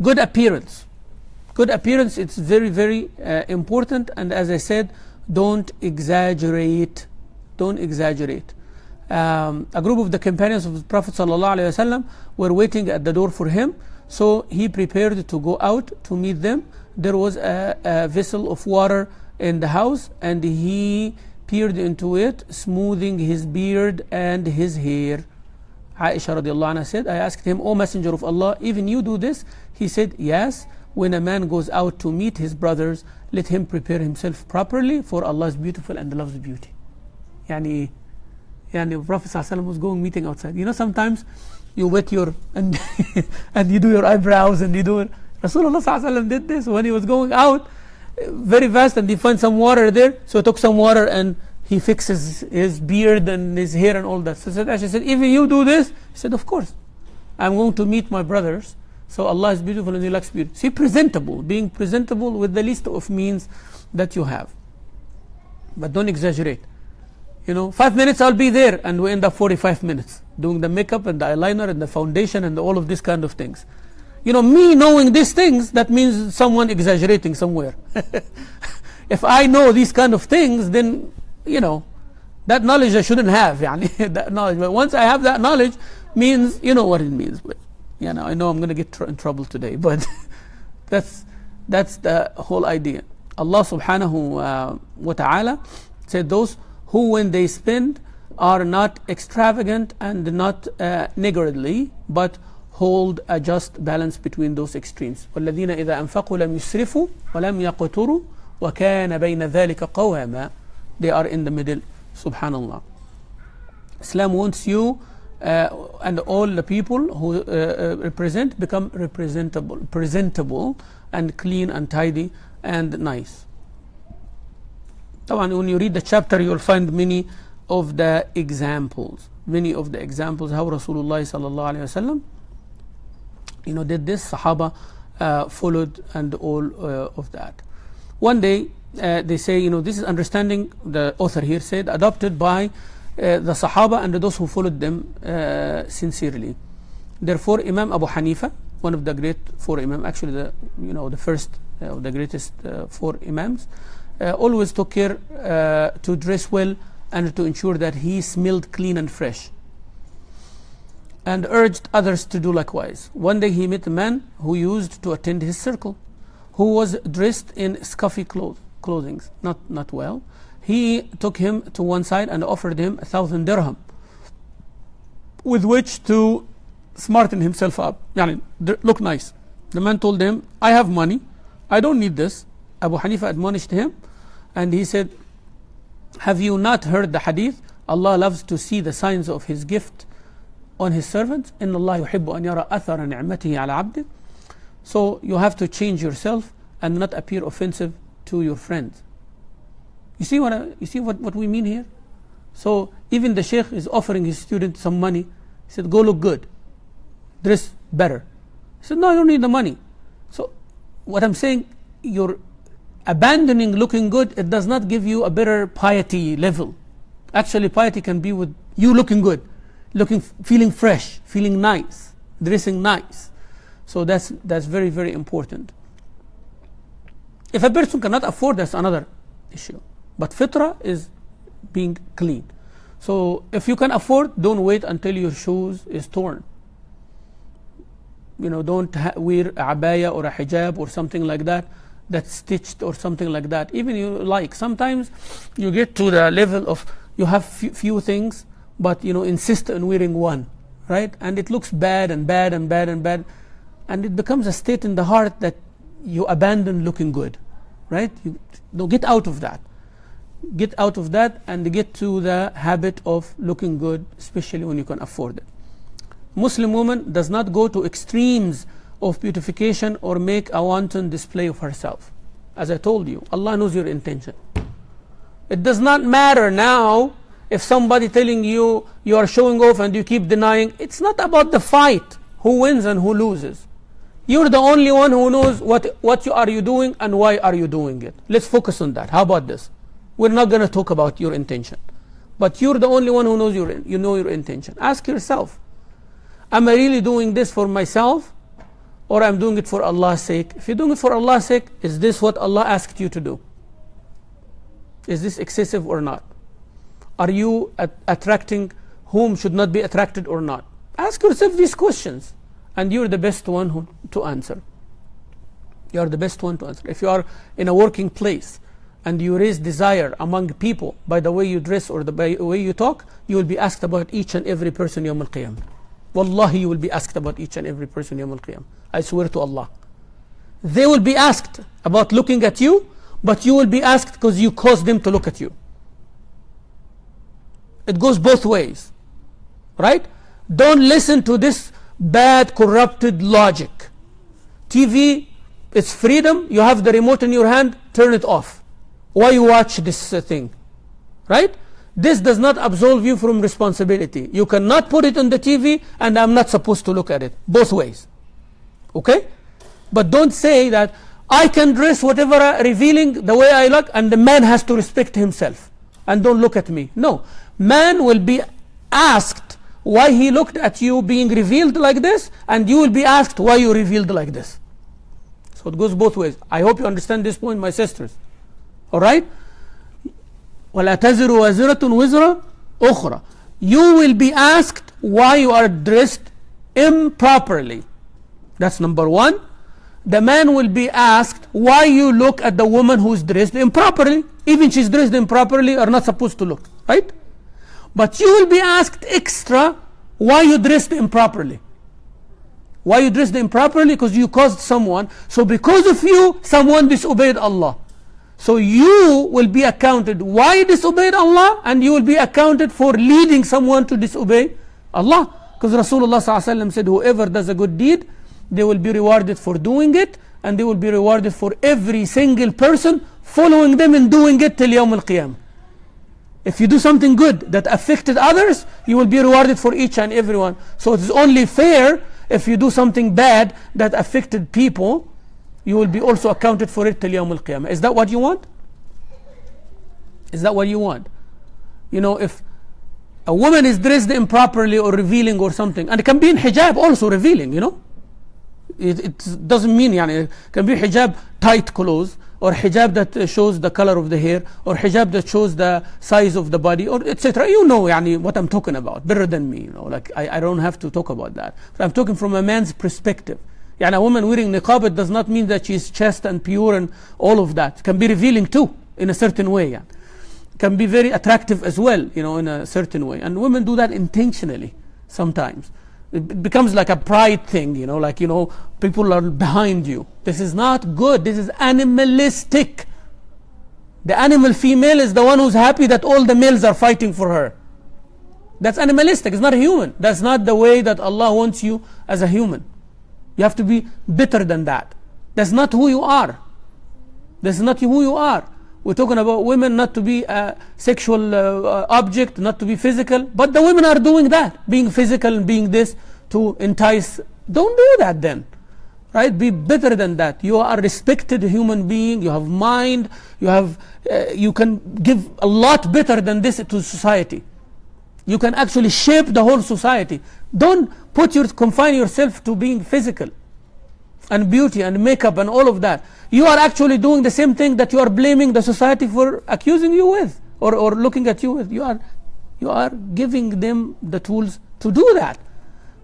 good appearance. It's very, very important. And as I said, don't exaggerate. A group of the companions of the Prophet ﷺ were waiting at the door for him. So he prepared to go out to meet them. There was a vessel of water in the house, and he peered into it, smoothing his beard and his hair. Aisha radiallahu anha said, I asked him, O Messenger of Allah, even you do this? He said, yes. When a man goes out to meet his brothers, let him prepare himself properly, for Allah is beautiful and loves beauty. Yani Prophet ﷺ was going meeting outside. You know, sometimes you wet your and you do your eyebrows and you do it. Rasulullah ﷺ did this when he was going out very fast, and he finds some water there, so he took some water and he fixes his beard and his hair and all that. So Aisha said, even you do this? He said, of course. I'm going to meet my brothers, so Allah is beautiful and He likes beauty. See, being presentable with the least of means that you have. But don't exaggerate. 5 minutes I'll be there, and we end up 45 minutes doing the makeup and the eyeliner and the foundation and all of these kind of things. Me knowing these things, that means someone exaggerating somewhere. If I know these kind of things, then, that knowledge I shouldn't have. That knowledge. But once I have that knowledge, means, what it means. But, I know I'm going to get in trouble today. But that's the whole idea. Allah subhanahu wa ta'ala said those who when they spend are not extravagant and not niggardly, but hold a just balance between those extremes. وَالَّذِينَ إِذَا أَنفَقُوا لَمْ يُسْرِفُوا وَلَمْ يَقْتُرُوا وَكَانَ بَيْنَ ذَلِكَ قَوَامًا. They are in the middle, subhanallah. Islam wants you and all the people who represent become presentable and clean and tidy and nice. When you read the chapter, you will find many of the examples how Rasulullah sallallahu alaihi wasallam did this. Sahaba followed and all of that. One day they say, this is understanding, the author here said, adopted by the Sahaba and those who followed them sincerely. Therefore, Imam Abu Hanifa, one of the great four Imams, actually the first of the greatest four Imams, always took care to dress well and to ensure that he smelled clean and fresh, and urged others to do likewise. One day he met a man who used to attend his circle, who was dressed in scuffy clothing, not well. He took him to one side and offered him 1,000 dirham, with which to smarten himself up, look nice. The man told him, I have money, I don't need this. Abu Hanifa admonished him, and he said, have you not heard the hadith? Allah loves to see the signs of his gift on his servants. إِنَّ اللَّهَ يُحِبُّ أَنْ يَرَى أَثَرَ نِعْمَتِهِ عَلَى عَبْدِهِ. So you have to change yourself and not appear offensive to your friends. You see what we mean here? So even the sheikh is offering his student some money. He said, go look good, dress better. He said, no, I don't need the money. So what I'm saying, you're abandoning looking good. It does not give you a better piety level. Actually, piety can be with you looking good, feeling fresh, feeling nice, dressing nice. So that's very, very important. If a person cannot afford, that's another issue. But fitrah is being clean. So if you can afford, don't wait until your shoes is torn. Don't wear a abaya or a hijab or something like that, that's stitched or something like that. Even sometimes you get to the level of you have few things, but insist on wearing one, right? And it looks bad and bad and bad and bad, and it becomes a state in the heart that you abandon looking good, right? Get out of that. Get out of that and get to the habit of looking good, especially when you can afford it. Muslim woman does not go to extremes of beautification or make a wanton display of herself. As I told you, Allah knows your intention. It does not matter now if somebody telling you you are showing off and you keep denying. It's not about the fight, who wins and who loses. You're the only one who knows what are you doing and why are you doing it. Let's focus on that. How about this? We're not going to talk about your intention, but you're the only one who knows your intention. Ask yourself, am I really doing this for myself, or I'm doing it for Allah's sake? If you're doing it for Allah's sake, is this what Allah asked you to do? Is this excessive or not? Are you attracting whom should not be attracted or not? Ask yourself these questions, and you're the best one to answer. You are the best one to answer. If you are in a working place and you raise desire among people by the way you dress or the way you talk, you will be asked about each and every person Yawm al-Qiyamah. Wallahi, you will be asked about each and every person Yawm al-Qiyamah. I swear to Allah. They will be asked about looking at you, but you will be asked because you caused them to look at you. It goes both ways, right? Don't listen to this bad, corrupted logic. TV, it's freedom. You have the remote in your hand, turn it off. Why you watch this thing, right? This does not absolve you from responsibility. You cannot put it on the TV and I'm not supposed to look at it. Both ways, okay? But don't say that I can dress whatever revealing the way I look and the man has to respect himself and don't look at me. No, man will be asked why he looked at you being revealed like this, and you will be asked why you revealed like this. So it goes both ways. I hope you understand this point, my sisters. Alright? وَلَا تَزِرُ وَزِرَةٌ وِزْرَ أُخْرَى. You will be asked why you are dressed improperly. That's number one. The man will be asked why you look at the woman who's dressed improperly. Even she's dressed improperly, are not supposed to look. Right? But you will be asked extra why you dressed improperly. Why you dressed improperly? Because you caused someone. So because of you, someone disobeyed Allah. So you will be accounted why you disobeyed Allah, and you will be accounted for leading someone to disobey Allah. Because Rasulullah ﷺ said, whoever does a good deed, they will be rewarded for doing it, and they will be rewarded for every single person following them in doing it till Yawm al-Qiyamah. If you do something good that affected others, you will be rewarded for each and every one. So it is only fair if you do something bad that affected people, you will be also accounted for it till Yawm al-Qiyamah. Is that what you want? Is that what you want? You know, if a woman is dressed improperly or revealing or something, and it can be in hijab also revealing, you know. It doesn't mean, it can be hijab tight clothes, or hijab that shows the color of the hair, or hijab that shows the size of the body, or etc. You know what I'm talking about better than me. Like I don't have to talk about that. But I'm talking from a man's perspective. A woman wearing niqab, it does not mean that she's chaste and pure and all of that. It can be revealing too, in a certain way. It can be very attractive as well, in a certain way. And women do that intentionally sometimes. It becomes like a pride thing, people are behind you. This is not good. This is animalistic. The animal female is the one who's happy that all the males are fighting for her. That's animalistic. It's not a human. That's not the way that Allah wants you as a human. You have to be better than that. That's not who you are. That's not who you are. We're talking about women not to be a sexual object, not to be physical. But the women are doing that, being physical and being this to entice. Don't do that then. Right? Be better than that. You are a respected human being. You have mind. You can give a lot better than this to society. You can actually shape the whole society. Don't confine yourself to being physical and beauty and makeup and all of that. You are actually doing the same thing that you are blaming the society for accusing you with, or looking at you with. You are giving them the tools to do that.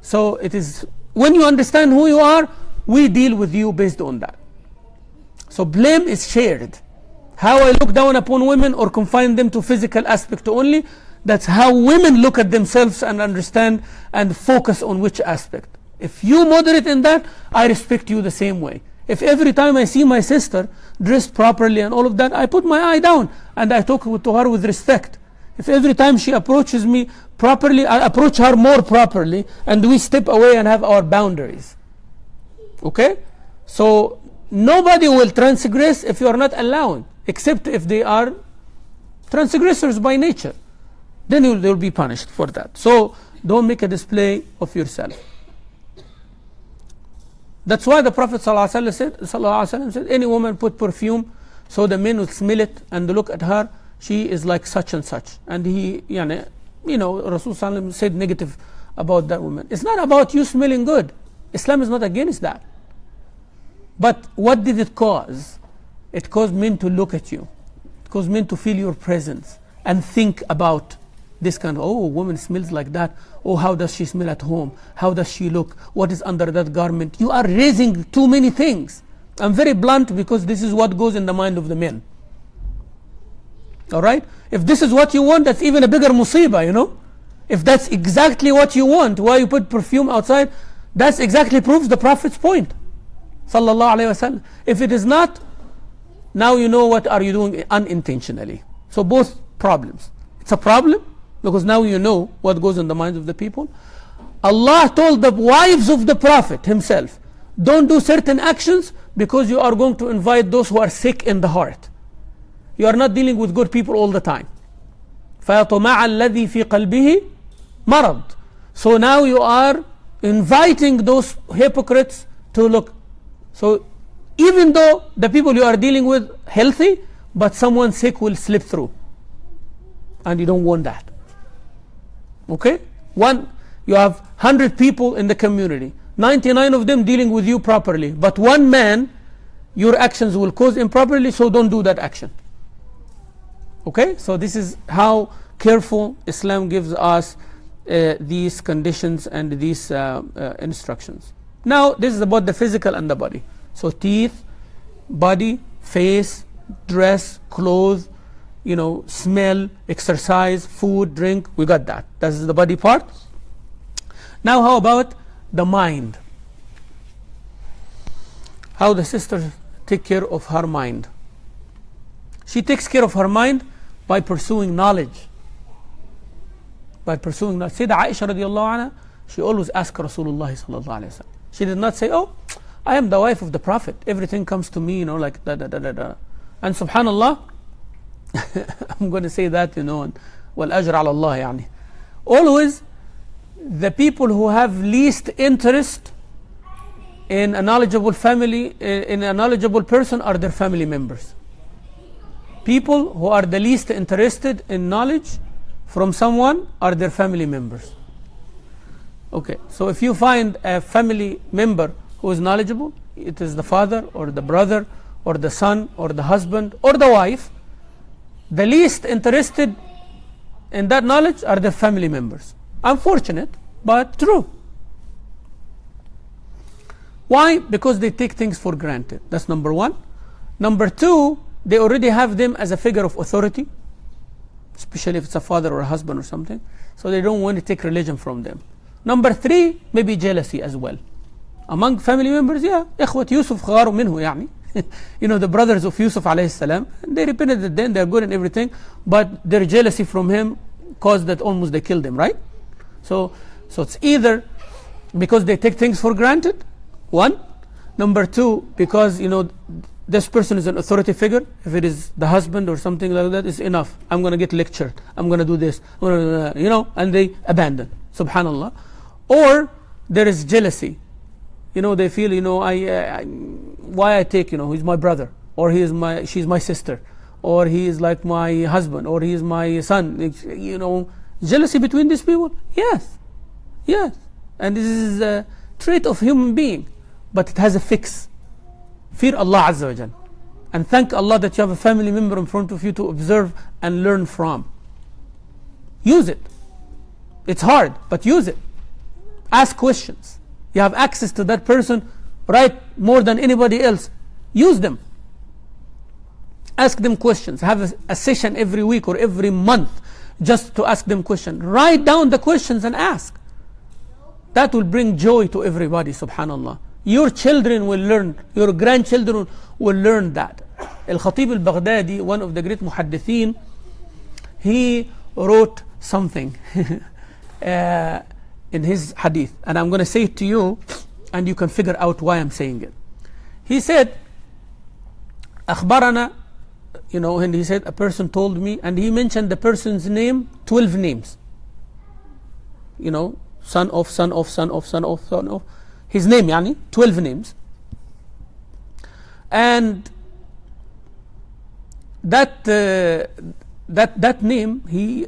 So it is, when you understand who you are, we deal with you based on that. So blame is shared. How I look down upon women or confine them to physical aspect only, that's how women look at themselves and understand and focus on which aspect. If you moderate in that, I respect you the same way. If every time I see my sister dressed properly and all of that, I put my eye down and I talk to her with respect. If every time she approaches me properly, I approach her more properly, and we step away and have our boundaries. Okay? So nobody will transgress if you are not allowing, except if they are transgressors by nature. Then they will be punished for that. So don't make a display of yourself. That's why the Prophet ﷺ said, any woman put perfume so the men will smell it and look at her, she is like such and such. And Rasul ﷺ said negative about that woman. It's not about you smelling good. Islam is not against that. But what did it cause? It caused men to look at you. It caused men to feel your presence and think about this kind of, oh, woman smells like that. Oh, how does she smell at home? How does she look? What is under that garment? You are raising too many things. I'm very blunt because this is what goes in the mind of the men. Alright? If this is what you want, that's even a bigger musibah, If that's exactly what you want, why you put perfume outside, that's exactly proves the Prophet's point. Sallallahu Alaihi Wasallam. If it is not, now you know what are you doing unintentionally. So both problems. It's a problem, because now you know what goes in the minds of the people. Allah told the wives of the Prophet himself, don't do certain actions because you are going to invite those who are sick in the heart. You are not dealing with good people all the time. فَيَطْمَعَ الَّذِي فِي قَلْبِهِ مَرَض. So now you are inviting those hypocrites to look. So even though the people you are dealing with healthy, but someone sick will slip through. And you don't want that. Okay? You have 100 people in the community, 99 of them dealing with you properly, but one man, your actions will cause improperly, so don't do that action. Okay, so this is how careful Islam gives us these conditions and these instructions. Now this is about the physical and the body. So teeth, body, face, dress, clothes, smell, exercise, food, drink, we got that. That is the body part. Now how about the mind? How the sister take care of her mind? She takes care of her mind by pursuing knowledge. By pursuing knowledge. Sayyidah Aisha radiallahu anha, she always asked Rasulullah sallallahu alayhi wa sallam. She did not say, oh, I am the wife of the Prophet. Everything comes to me, like da da da da da. And subhanallah, I'm going to say that, wal ajr ala Allah, yani. Always, the people who have least interest in a knowledgeable family, in a knowledgeable person, are their family members. People who are the least interested in knowledge from someone are their family members. Okay, so if you find a family member who is knowledgeable, it is the father or the brother or the son or the husband or the wife, the least interested in that knowledge are the family members. Unfortunate, but true. Why? Because they take things for granted. That's number one. Number two, they already have them as a figure of authority, especially if it's a father or a husband or something, so they don't want to take religion from them. Number three, maybe jealousy as well. Among family members, إخوة يوسف غاروا منه يعني. The brothers of Yusuf alayhi salam, they repented then, they're good and everything, but their jealousy from him caused that almost they killed him, right? So it's either because they take things for granted, one. Number two, because this person is an authority figure. If it is the husband or something like that, it's enough. I'm going to get lectured. I'm going to do this. And they abandon. Subhanallah. Or there is jealousy. They feel, why I take, he's my brother, or she's my sister, or he is like my husband, or he is my son. Jealousy between these people. Yes. And this is a trait of human being, but it has a fix. Fear Allah Azza wa Jal, and thank Allah that you have a family member in front of you to observe and learn from. Use it. It's hard, but use it. Ask questions. You have access to that person, right, more than anybody else. Use them. Ask them questions. Have a session every week or every month just to ask them questions. Write down the questions and ask. That will bring joy to everybody, subhanallah. Your children will learn, your grandchildren will learn that. Al-Khatib al-Baghdadi, one of the great muhaddithin, he wrote something in his hadith, and I'm going to say it to you, and you can figure out why I'm saying it. He said, أخبرنا, and he said, a person told me, and he mentioned the person's name, 12 names. Son of, son of, son of, son of, son of. His name, 12 names. And that name, he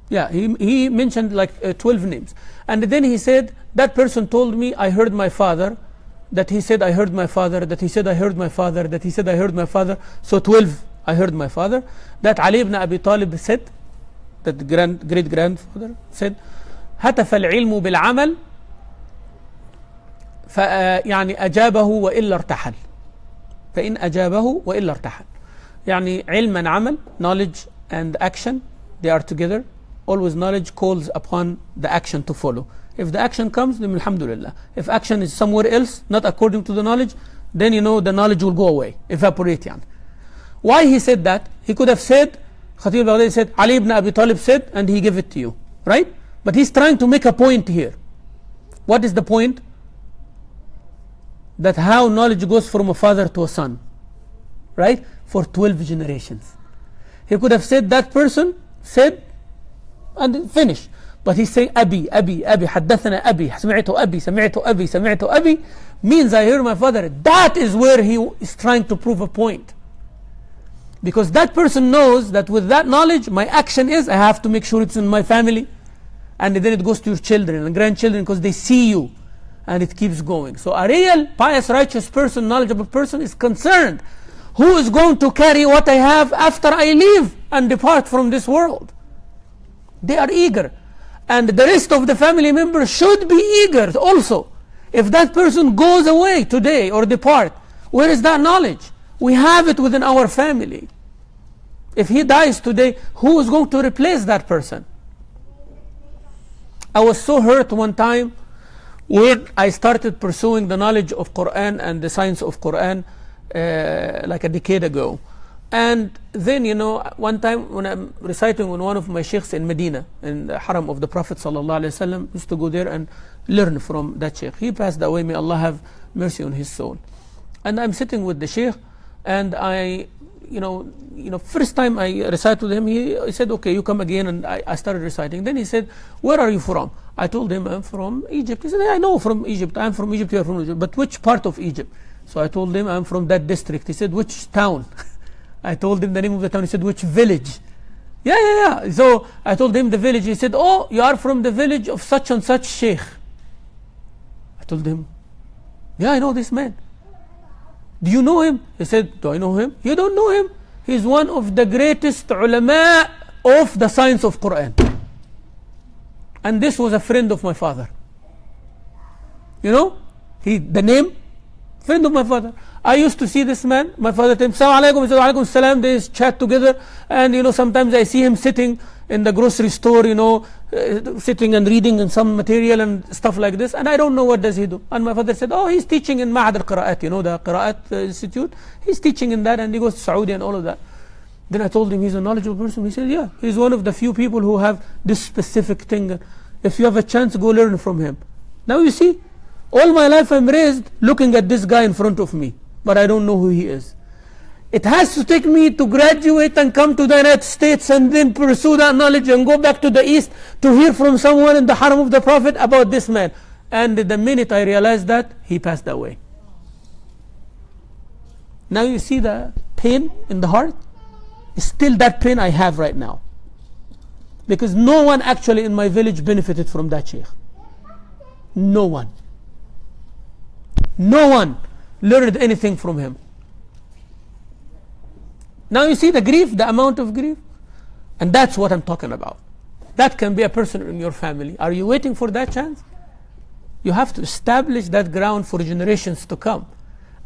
he mentioned like 12 names. And then he said, that person told me, I heard my father, that he said I heard my father, that he said I heard my father, that he said I heard my father. So 12, I heard my father. That Ali ibn Abi Talib said, that great grandfather said, هتف العلم بالعمل يعني أجابه وإلا ارتحل فإن أجابه وإلا ارتحل. يعني علم and عمل, knowledge and action, they are together. Always knowledge calls upon the action to follow. If the action comes, then alhamdulillah. If action is somewhere else, not according to the knowledge, then the knowledge will go away, evaporate. Yani. Why he said that? He could have said, Khatib al-Baghdadi said, Ali ibn Abi Talib said, and he gave it to you, right? But he's trying to make a point here. What is the point? That how knowledge goes from a father to a son, right? For 12 generations. He could have said that person said and finish. But he's saying Abi, Abi, Abi, حدثنا Abi, سمعت Abi, سمعت Abi, سمعت Abi, means I hear my father. That is where he is trying to prove a point. Because that person knows that with that knowledge, my action is, I have to make sure it's in my family. And then it goes to your children and grandchildren, because they see you. And it keeps going. So a real pious, righteous person, knowledgeable person is concerned. Who is going to carry what I have after I leave and depart from this world? They are eager. And the rest of the family members should be eager also. If that person goes away today or depart, where is that knowledge? We have it within our family. If he dies today, who is going to replace that person? I was so hurt one time when I started pursuing the knowledge of Quran and the science of Quran like a decade ago. And then, one time when I'm reciting with one of my sheikhs in Medina, in the Haram of the Prophet ﷺ, used to go there and learn from that sheikh. He passed away, may Allah have mercy on his soul. And I'm sitting with the sheikh, and I, first time I recited with him, he said, okay, you come again, and I started reciting. Then he said, where are you from? I told him, I'm from Egypt. He said, I know from Egypt. I'm from Egypt, you're from Egypt. But which part of Egypt? So I told him, I'm from that district. He said, which town? I told him the name of the town. He said, which village? Yeah. So I told him the village. He said, oh, you are from the village of such and such sheikh. I told him, yeah, I know this man. Do you know him? He said, do I know him? You don't know him? He's one of the greatest ulama of the science of Quran. And this was a friend of my father. The name, friend of my father. I used to see this man. My father told him, Assalamu alaikum. He said, Alaikum salam. They chat together. And, sometimes I see him sitting in the grocery store, sitting and reading in some material and stuff like this. And I don't know what does he do. And my father said, oh, he's teaching in Ma'ad al-Qira'at, the Qira'at Institute. He's teaching in that, and he goes to Saudi and all of that. Then I told him he's a knowledgeable person. He said, yeah, he's one of the few people who have this specific thing. If you have a chance, go learn from him. Now you see, all my life I'm raised looking at this guy in front of me, but I don't know who he is. It has to take me to graduate and come to the United States and then pursue that knowledge and go back to the East to hear from someone in the Haram of the Prophet about this man. And the minute I realized that, he passed away. Now you see the pain in the heart? It's still that pain I have right now. Because no one actually in my village benefited from that sheikh. No one. No one learned anything from him. Now you see the grief, the amount of grief. And that's what I'm talking about. That can be a person in your family. Are you waiting for that chance? You have to establish that ground for generations to come.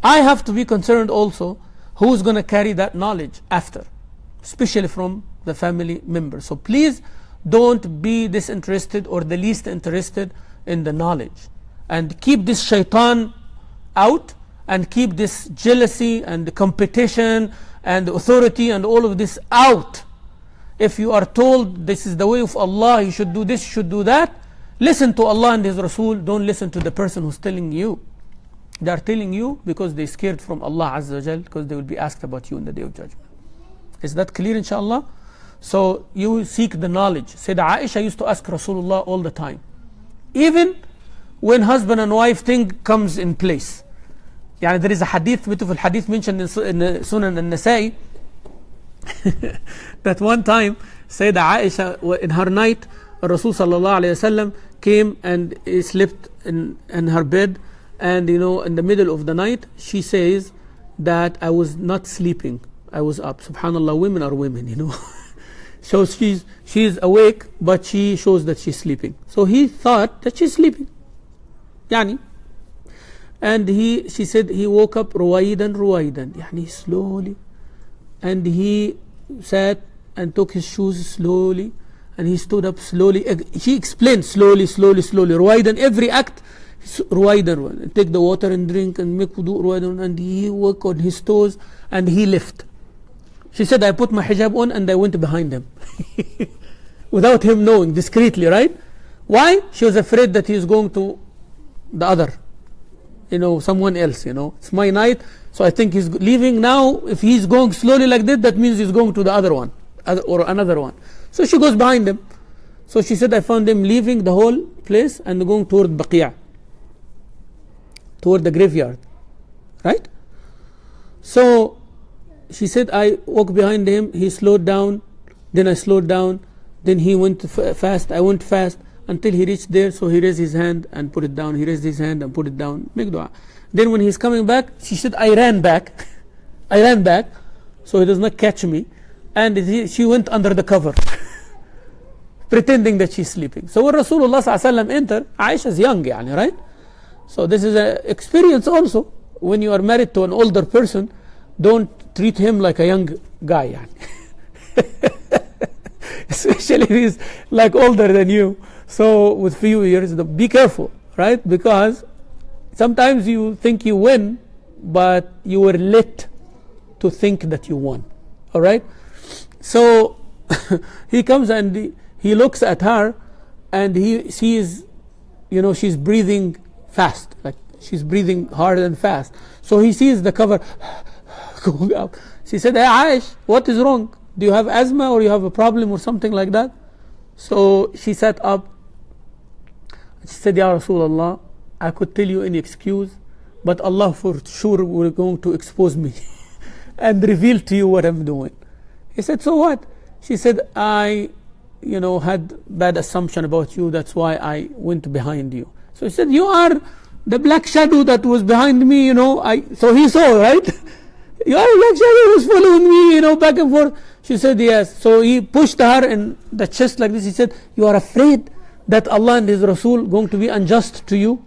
I have to be concerned also who's going to carry that knowledge after, especially from the family members. So please don't be disinterested or the least interested in the knowledge. And keep this shaitan out, and keep this jealousy and competition and authority and all of this out. If you are told this is the way of Allah, you should do this, you should do that, listen to Allah and His Rasul. Don't listen to the person who's telling you. They are telling you because they're scared from Allah Azza wa Jal, because they will be asked about you in the Day of Judgment. Is that clear, inshallah? So you seek the knowledge. Sayyidah Aisha used to ask Rasulullah all the time, even when husband and wife thing comes in place. There is a hadith, beautiful hadith mentioned in Sunan al-Nasa'i that one time Sayyidah Aisha in her night, Rasul sallallahu alayhi wasallam came and he slept in her bed, and in the middle of the night she says that I was not sleeping, I was up. Subhanallah, women are women, So she's awake, but she shows that she's sleeping. So he thought that she's sleeping. And she said he woke up ruwaidan, slowly. And he sat and took his shoes slowly, and he stood up slowly. She explained slowly. Ruwaidan, every act, ruwaidan. Take the water and drink and make wudu, ruwaidan. And he worked on his toes and he left. She said, I put my hijab on and I went behind him. Without him knowing, discreetly, right? Why? She was afraid that he is going to the other, someone else, It's my night, so I think he's leaving now. If he's going slowly like that means he's going to the other one, or another one. So she goes behind him. So she said, I found him leaving the whole place and going toward Baqi', toward the graveyard, right? So she said, I walked behind him, he slowed down, then I slowed down, then he went fast, I went fast, until he reached there, so he raised his hand and put it down, he raised his hand and put it down, make dua. Then when he's coming back, she said, I ran back, I ran back, so he does not catch me, and she went under the cover, pretending that she's sleeping. So when Rasulullah ﷺ entered, Aisha is young, right? So this is an experience also. When you are married to an older person, don't treat him like a young guy, especially if he's like older than you. So with few years, be careful, right? Because sometimes you think you win, but you were led to think that you won. All right? So he comes and he looks at her, and he sees, she's breathing fast, like she's breathing hard and fast. So he sees the cover going up. She said, hey Aish, what is wrong? Do you have asthma or you have a problem or something like that? So she sat up. She said, Ya Rasulullah, I could tell you any excuse, but Allah for sure will going to expose me and reveal to you what I'm doing. He said, so what? She said, I had bad assumption about you, that's why I went behind you. So he said, you are the black shadow that was behind me, so he saw, right? You are a black shadow who was following me, back and forth. She said, yes. So he pushed her in the chest like this. He said, you are afraid that Allah and His Rasul going to be unjust to you?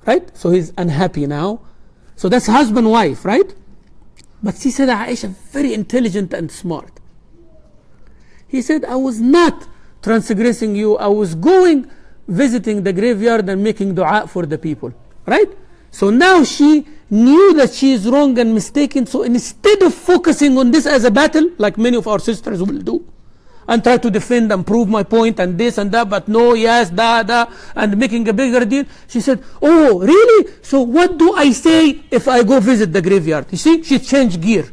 Right? So he's unhappy now. So that's husband-wife, right? But she said, Aisha, very intelligent and smart. He said, I was not transgressing you. I was visiting the graveyard and making dua for the people. Right? So now she knew that she is wrong and mistaken. So instead of focusing on this as a battle, like many of our sisters will do, and try to defend and prove my point and this and that, but no, yes, da, and making a bigger deal, she said, oh, really? So what do I say if I go visit the graveyard? You see, she changed gear.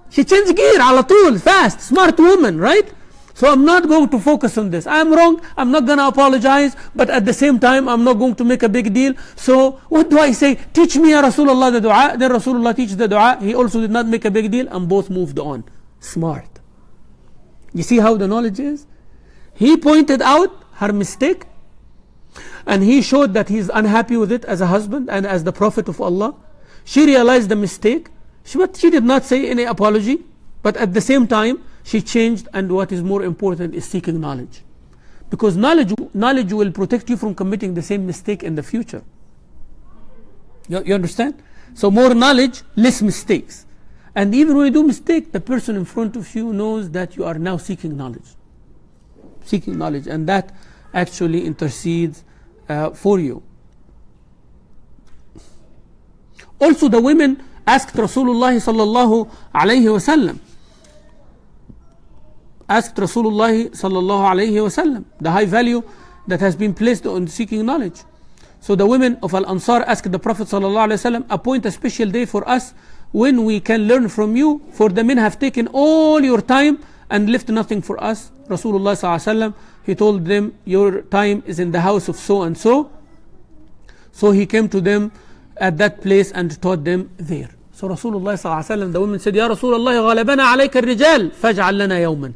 She changed gear, ala tool, fast, smart woman, right? So I'm not going to focus on this. I'm wrong, I'm not going to apologize, but at the same time, I'm not going to make a big deal. So what do I say? Teach me, Ya Rasulullah, the dua. Then Rasulullah teach the dua. He also did not make a big deal, and both moved on. Smart. You see how the knowledge is? He pointed out her mistake, and he showed that he's unhappy with it as a husband and as the Prophet of Allah. She realized the mistake, but she did not say any apology, but at the same time, she changed, and what is more important is seeking knowledge. Because knowledge will protect you from committing the same mistake in the future. You understand? So more knowledge, less mistakes. And even when you do mistake, the person in front of you knows that you are now seeking knowledge. Seeking knowledge, and that actually intercedes for you. Also, the women asked Rasulullah sallallahu alayhi wasallam. Asked Rasulullah sallallahu alayhi wasallam the high value that has been placed on seeking knowledge. So the women of Al-Ansar asked the Prophet sallallahu alayhi wasallam, appoint a special day for us when we can learn from you, for the men have taken all your time and left nothing for us. Rasulullah sallallahu alayhi wasallam, he told them, your time is in the house of so and so. So he came to them at that place and taught them there. So Rasulullah sallallahu alayhi wasallam, the women said, Ya Rasulullah, غَلَبَنَا عَلَيْكَ الرِّجَالِ فَاجْعَلْ لَنَا يَوْمًا.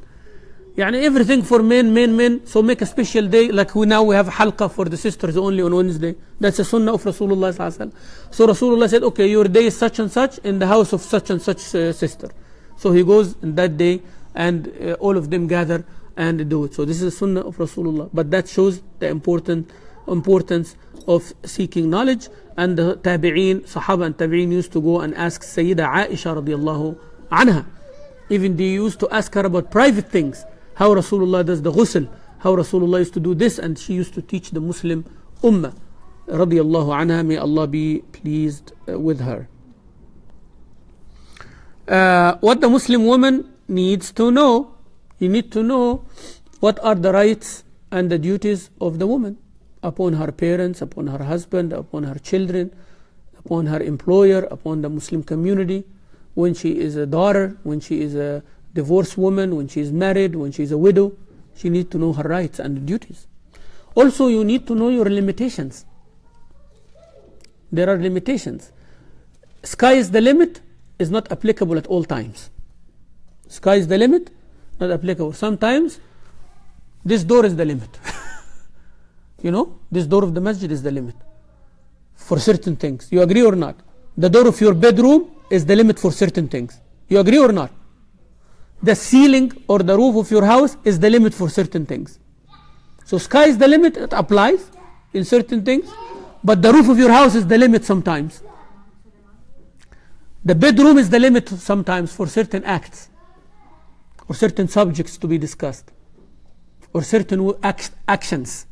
يعني everything for men, so make a special day, like we have halqa for the sisters only on Wednesday. That's a sunnah of Rasulullah sallallahu alaihi wasallam. So Rasulullah said, okay, your day is such and such in the house of such and such sister. So he goes in that day, and all of them gather and do it. So this is a sunnah of Rasulullah. But that shows the importance of seeking knowledge. And the tabi'een, Sahaba and tabi'een used to go and ask Sayyida Aisha radiallahu anha. Even they used to ask her about private things. How Rasulullah does the ghusl, how Rasulullah used to do this, and she used to teach the Muslim ummah radiyallahu anha. May Allah be pleased with her. What the Muslim woman needs to know, you need to know what are the rights and the duties of the woman upon her parents, upon her husband, upon her children, upon her employer, upon the Muslim community, when she is a daughter, when she is a divorced woman, when she is married, when she is a widow. She needs to know her rights and duties. Also, you need to know your limitations. There are limitations. Sky is the limit, is not applicable at all times. Sky is the limit, not applicable. Sometimes this door is the limit. This door of the masjid is the limit for certain things. You agree or not? The door of your bedroom is the limit for certain things. You agree or not? The ceiling or the roof of your house is the limit for certain things. So sky is the limit, it applies in certain things, but the roof of your house is the limit sometimes. The bedroom is the limit sometimes for certain acts or certain subjects to be discussed or certain actions.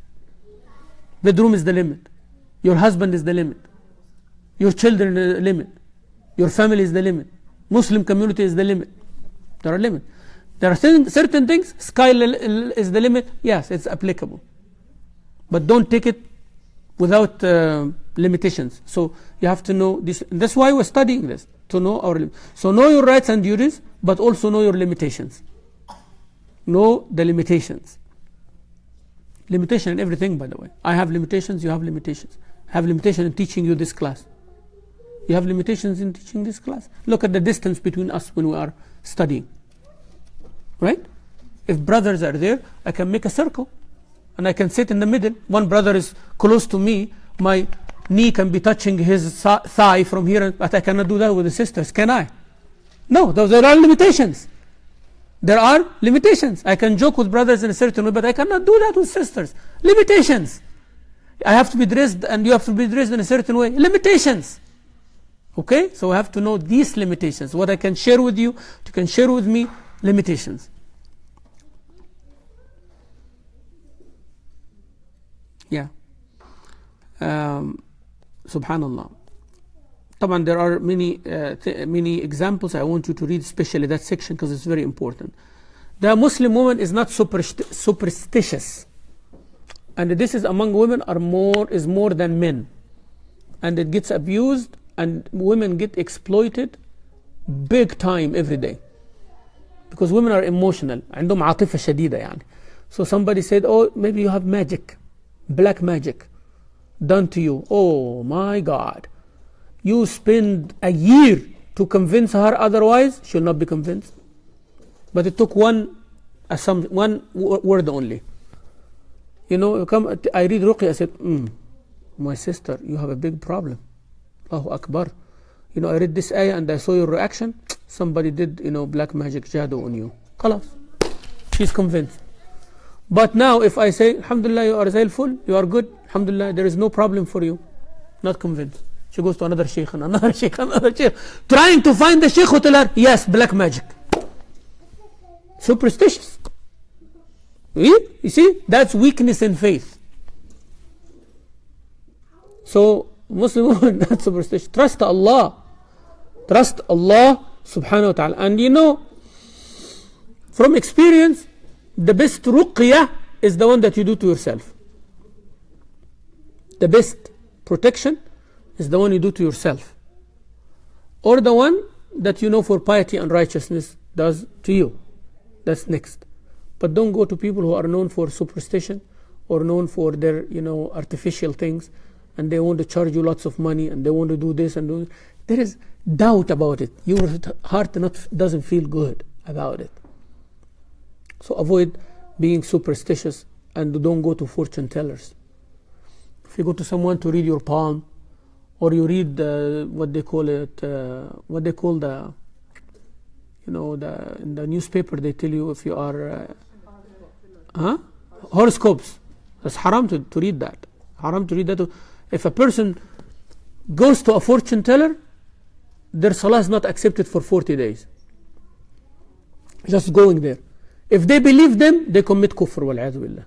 Bedroom is the limit. Your husband is the limit. Your children is the limit. Your family is the limit. Muslim community is the limit. There are limits. There are certain things, sky is the limit. Yes, it's applicable. But don't take it without limitations. So you have to know this. That's why we're studying this, to know our limits. So know your rights and duties, but also know your limitations. Know the limitations. Limitation in everything, by the way. I have limitations, you have limitations. I have limitation in teaching you this class. You have limitations in teaching this class. Look at the distance between us when we are studying. Right? If brothers are there, I can make a circle and I can sit in the middle. One brother is close to me, my knee can be touching his thigh from here, but I cannot do that with the sisters, can I? No, there are limitations. There are limitations. I can joke with brothers in a certain way, but I cannot do that with sisters. Limitations. I have to be dressed and you have to be dressed in a certain way. Limitations. Okay? So I have to know these limitations. What I can share with you, you can share with me, limitations. Yeah. Subhanallah. طبعا there are many examples. I want you to read especially that section because it's very important. The Muslim woman is not superstitious, and this is among women is more than men, and it gets abused and women get exploited big time every day because women are emotional. عندهم عاطفة شديدة يعني. So somebody said, oh, maybe you have magic, black magic done to you. Oh my God. You spend a year to convince her, otherwise she'll not be convinced. But it took one word only. I read Ruqya, I said, my sister, you have a big problem. Allahu Akbar. I read this ayah and I saw your reaction. Somebody did, black magic jadoo on you. Khalas. She's convinced. But now if I say, Alhamdulillah, you are zailful, you are good, Alhamdulillah, there is no problem for you. Not convinced. She goes to another sheikh and another sheikh and another sheikh, trying to find the sheikh who tell her, yes, black magic. Superstitious. You see, that's weakness in faith. So, Muslim woman, not superstitious. Trust Allah. Trust Allah subhanahu wa ta'ala. And from experience, the best ruqyah is the one that you do to yourself. The best protection is the one you do to yourself, or the one that for piety and righteousness does to you. That's next. But don't go to people who are known for superstition or known for their artificial things, and they want to charge you lots of money and they want to do this and do that. There is doubt about it. Your heart doesn't feel good about it. So avoid being superstitious and don't go to fortune tellers. If you go to someone to read your palm, or you read what they call in the newspaper they tell you if you are horoscopes. That's haram to read that. Haram to read that. If a person goes to a fortune teller, their salah is not accepted for 40 days. Just going there. If they believe them, they commit kufr والعياذ بالله.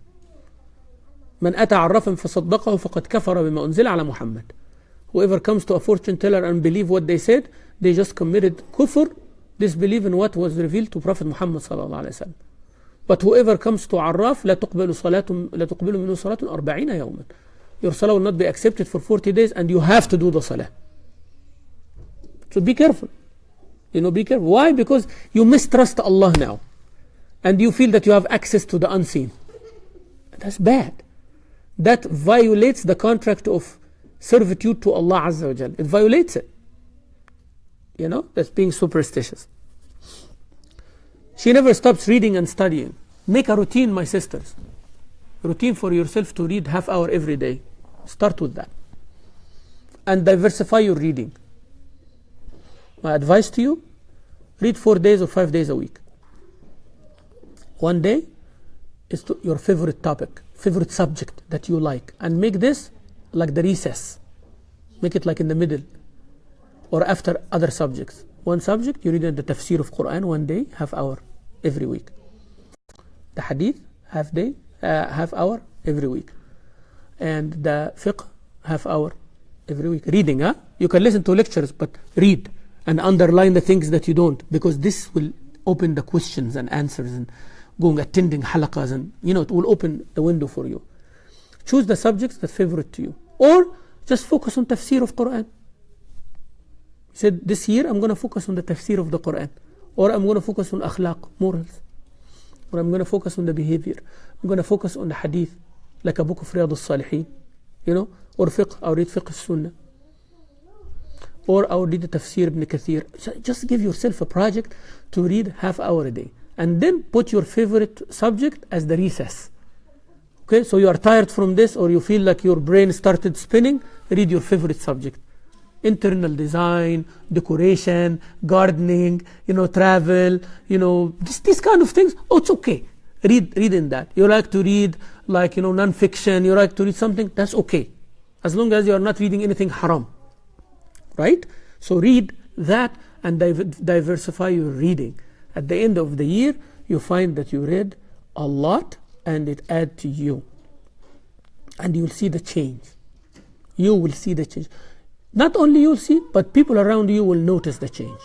من أتى عرافا فصدقه فقد كفر بما أنزل على محمد. Whoever comes to a fortune teller and believe what they said, they just committed kufr, disbelieve in what was revealed to Prophet Muhammad sallallahu alaihi wasallam. But whoever comes to Arraf, لا تقبل منه صلاة 40 يوما. Your salah will not be accepted for 40 days, and you have to do the salah. So be careful. Be careful. Why? Because you mistrust Allah now, and you feel that you have access to the unseen. That's bad. That violates the contract of servitude to Allah Azza wa Jal. It violates it. That's being superstitious. She never stops reading and studying. Make a routine, my sisters. Routine for yourself to read half hour every day. Start with that. And diversify your reading. My advice to you, read 4 days or 5 days a week. One day is your favorite topic, favorite subject that you like. And make this like the recess. Make it like in the middle or after other subjects. One subject, you read the tafsir of Quran one day, half hour every week. The hadith, half hour every week. And the fiqh, half hour every week. Reading, huh? You can listen to lectures, but read and underline the things that you don't, because this will open the questions and answers and attending halaqas, and it will open the window for you. Choose the subjects that's favorite to you. Or just focus on tafsir of Quran. He said, this year I'm going to focus on the tafsir of the Quran. Or I'm going to focus on akhlaq, morals. Or I'm going to focus on the behavior. I'm going to focus on the hadith, like a book of Riyadh al-Salihin, or fiqh, I'll read fiqh al-Sunnah. Or I'll read the tafsir ibn Kathir. Just give yourself a project to read half hour a day. And then put your favorite subject as the recess. Okay, so you are tired from this, or you feel like your brain started spinning, read your favorite subject. Internal design, decoration, gardening, travel, these kind of things. Oh, it's okay. Read in that. You like to read non-fiction, you like to read something, that's okay. As long as you are not reading anything haram. Right? So read that and diversify your reading. At the end of the year, you find that you read a lot and it adds to you. And you'll see the change. You will see the change. Not only you'll see, but people around you will notice the change.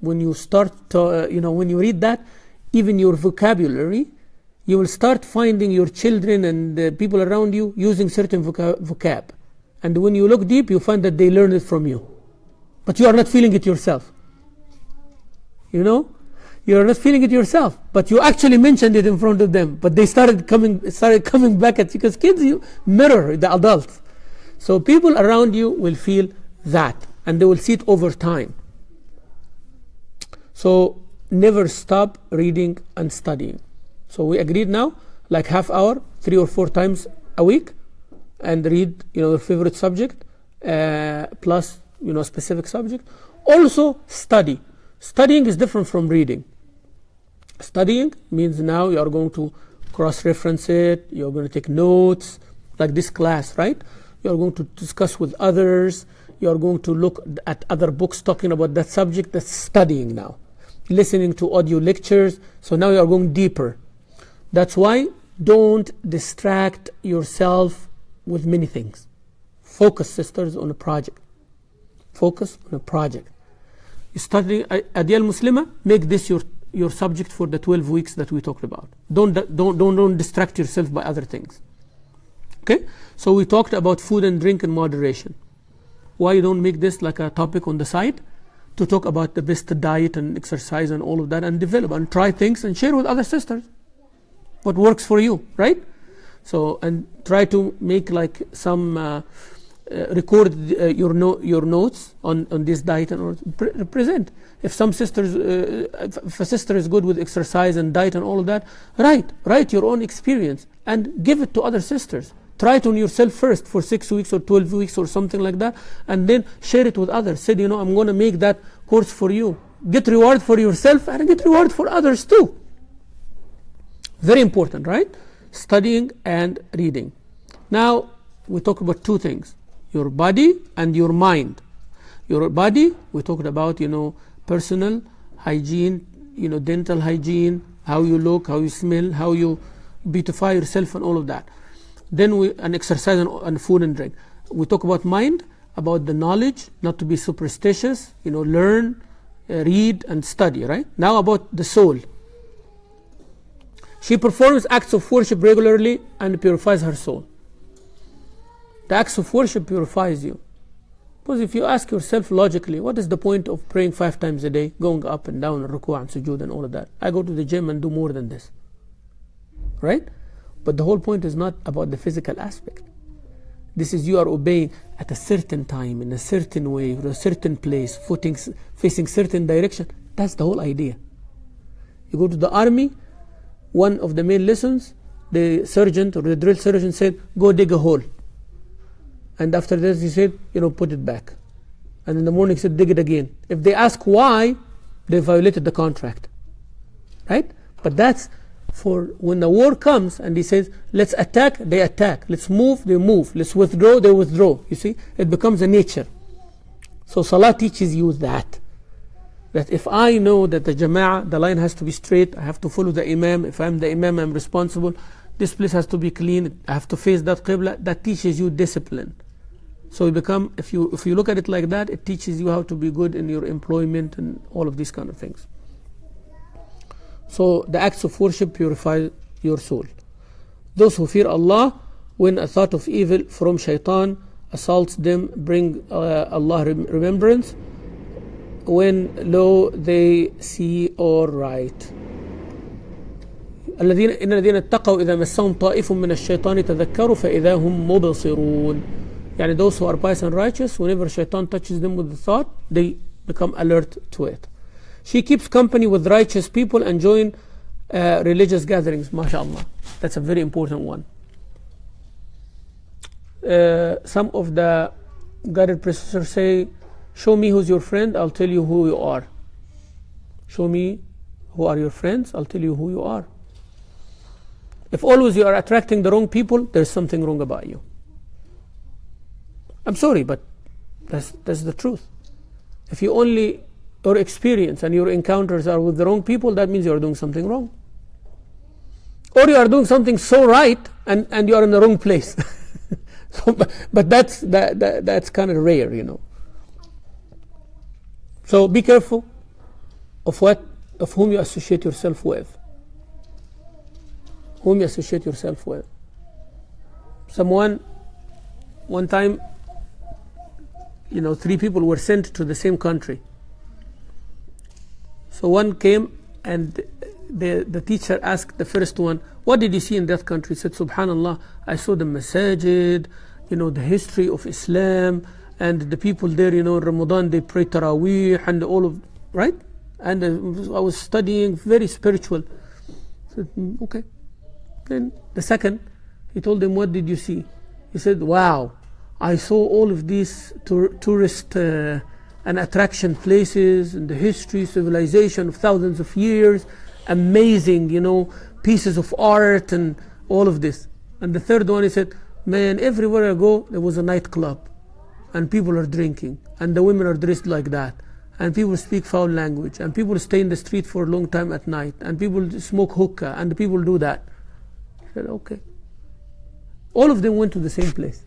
When you start to, when you read that, even your vocabulary, you will start finding your children and the people around you using certain vocab. And when you look deep, you find that they learn it from you. But you are not feeling it yourself. You are not feeling it yourself, but you actually mentioned it in front of them. But they started coming back at you, because kids, you mirror the adults. So people around you will feel that, and they will see it over time. So never stop reading and studying. So we agreed now, like half hour, 3 or 4 times a week, and read your favorite subject, plus a specific subject. Also study. Studying is different from reading. Studying means now you are going to cross-reference it, you're going to take notes, like this class, right? You're going to discuss with others, you're going to look at other books talking about that subject. That's studying now. Listening to audio lectures, so now you're going deeper. That's why don't distract yourself with many things. Focus, sisters, on a project. Focus on a project. You study Adiyal Muslimah, make this your subject for the 12 weeks that we talked about. Don't distract yourself by other things. Okay? So we talked about food and drink in moderation. Why you don't make this like a topic on the side? To talk about the best diet and exercise and all of that, and develop and try things and share with other sisters what works for you, right? So, and try to make like some record your notes on this diet and present. If some sisters, if a sister is good with exercise and diet and all of that, write your own experience and give it to other sisters. Try it on yourself first for 6 weeks or 12 weeks or something like that, and then share it with others. Said, I'm going to make that course for you. Get reward for yourself and get reward for others too. Very important, right? Studying and reading. Now, we talk about 2 things. Your body and your mind. Your body, we talked about, personal hygiene, dental hygiene, how you look, how you smell, how you beautify yourself and all of that. Then and exercise and food and drink. We talk about mind, about the knowledge, not to be superstitious, learn, read and study, right? Now about the soul. She performs acts of worship regularly and purifies her soul. The acts of worship purifies you. Because if you ask yourself logically, what is the point of praying 5 times a day, going up and down, ruku' and sujood and all of that? I go to the gym and do more than this. Right? But the whole point is not about the physical aspect. This is you are obeying at a certain time, in a certain way, in a certain place, facing certain direction. That's the whole idea. You go to the army, one of the main lessons, the sergeant or the drill sergeant said, go dig a hole. And after that he said, put it back. And in the morning he said, dig it again. If they ask why, they violated the contract. Right? But that's for when the war comes and he says, let's attack, they attack. Let's move, they move. Let's withdraw, they withdraw. You see, it becomes a nature. So Salah teaches you that if I know that the Jama'ah, the line has to be straight, I have to follow the Imam. If I'm the Imam, I'm responsible. This place has to be clean. I have to face that Qibla. That teaches you discipline. So you become, if you look at it like that, it teaches you how to be good in your employment and all of these kind of things. So the acts of worship purify your soul. Those who fear Allah, when a thought of evil from shaitan assaults them, bring Allah remembrance. When lo, they see all right. الذين إن الذين اتقوا إذا مسهم طائف من الشيطان تذكروا فإذا هم مبصرون. يعني those who are pious and righteous, whenever shaitan touches them with the thought, they become alert to it. She keeps company with righteous people and join religious gatherings. MashaAllah. That's a very important one. Some of the guided professors say, show me who's your friend, I'll tell you who you are. Show me who are your friends, I'll tell you who you are. If always you are attracting the wrong people, there's something wrong about you. I'm sorry, but that's the truth. If you only your experience and your encounters are with the wrong people, that means you are doing something wrong. Or you are doing something so right and you are in the wrong place. But that's kind of rare, So be careful of whom you associate yourself with. Whom you associate yourself with. One time, 3 people were sent to the same country. So one came and the teacher asked the first one, what did you see in that country? He said, Subhanallah, I saw the masajid, the history of Islam, and the people there, in Ramadan, they pray Taraweeh and all of, right? And I was studying, very spiritual. I said, okay. Then the second, he told him, what did you see? He said, wow, I saw all of these tourist and attraction places and the history, civilization of thousands of years, amazing, pieces of art and all of this. And the third one, he said, man, everywhere I go, there was a nightclub and people are drinking and the women are dressed like that and people speak foul language and people stay in the street for a long time at night and people smoke hookah and people do that. I said, okay. All of them went to the same place,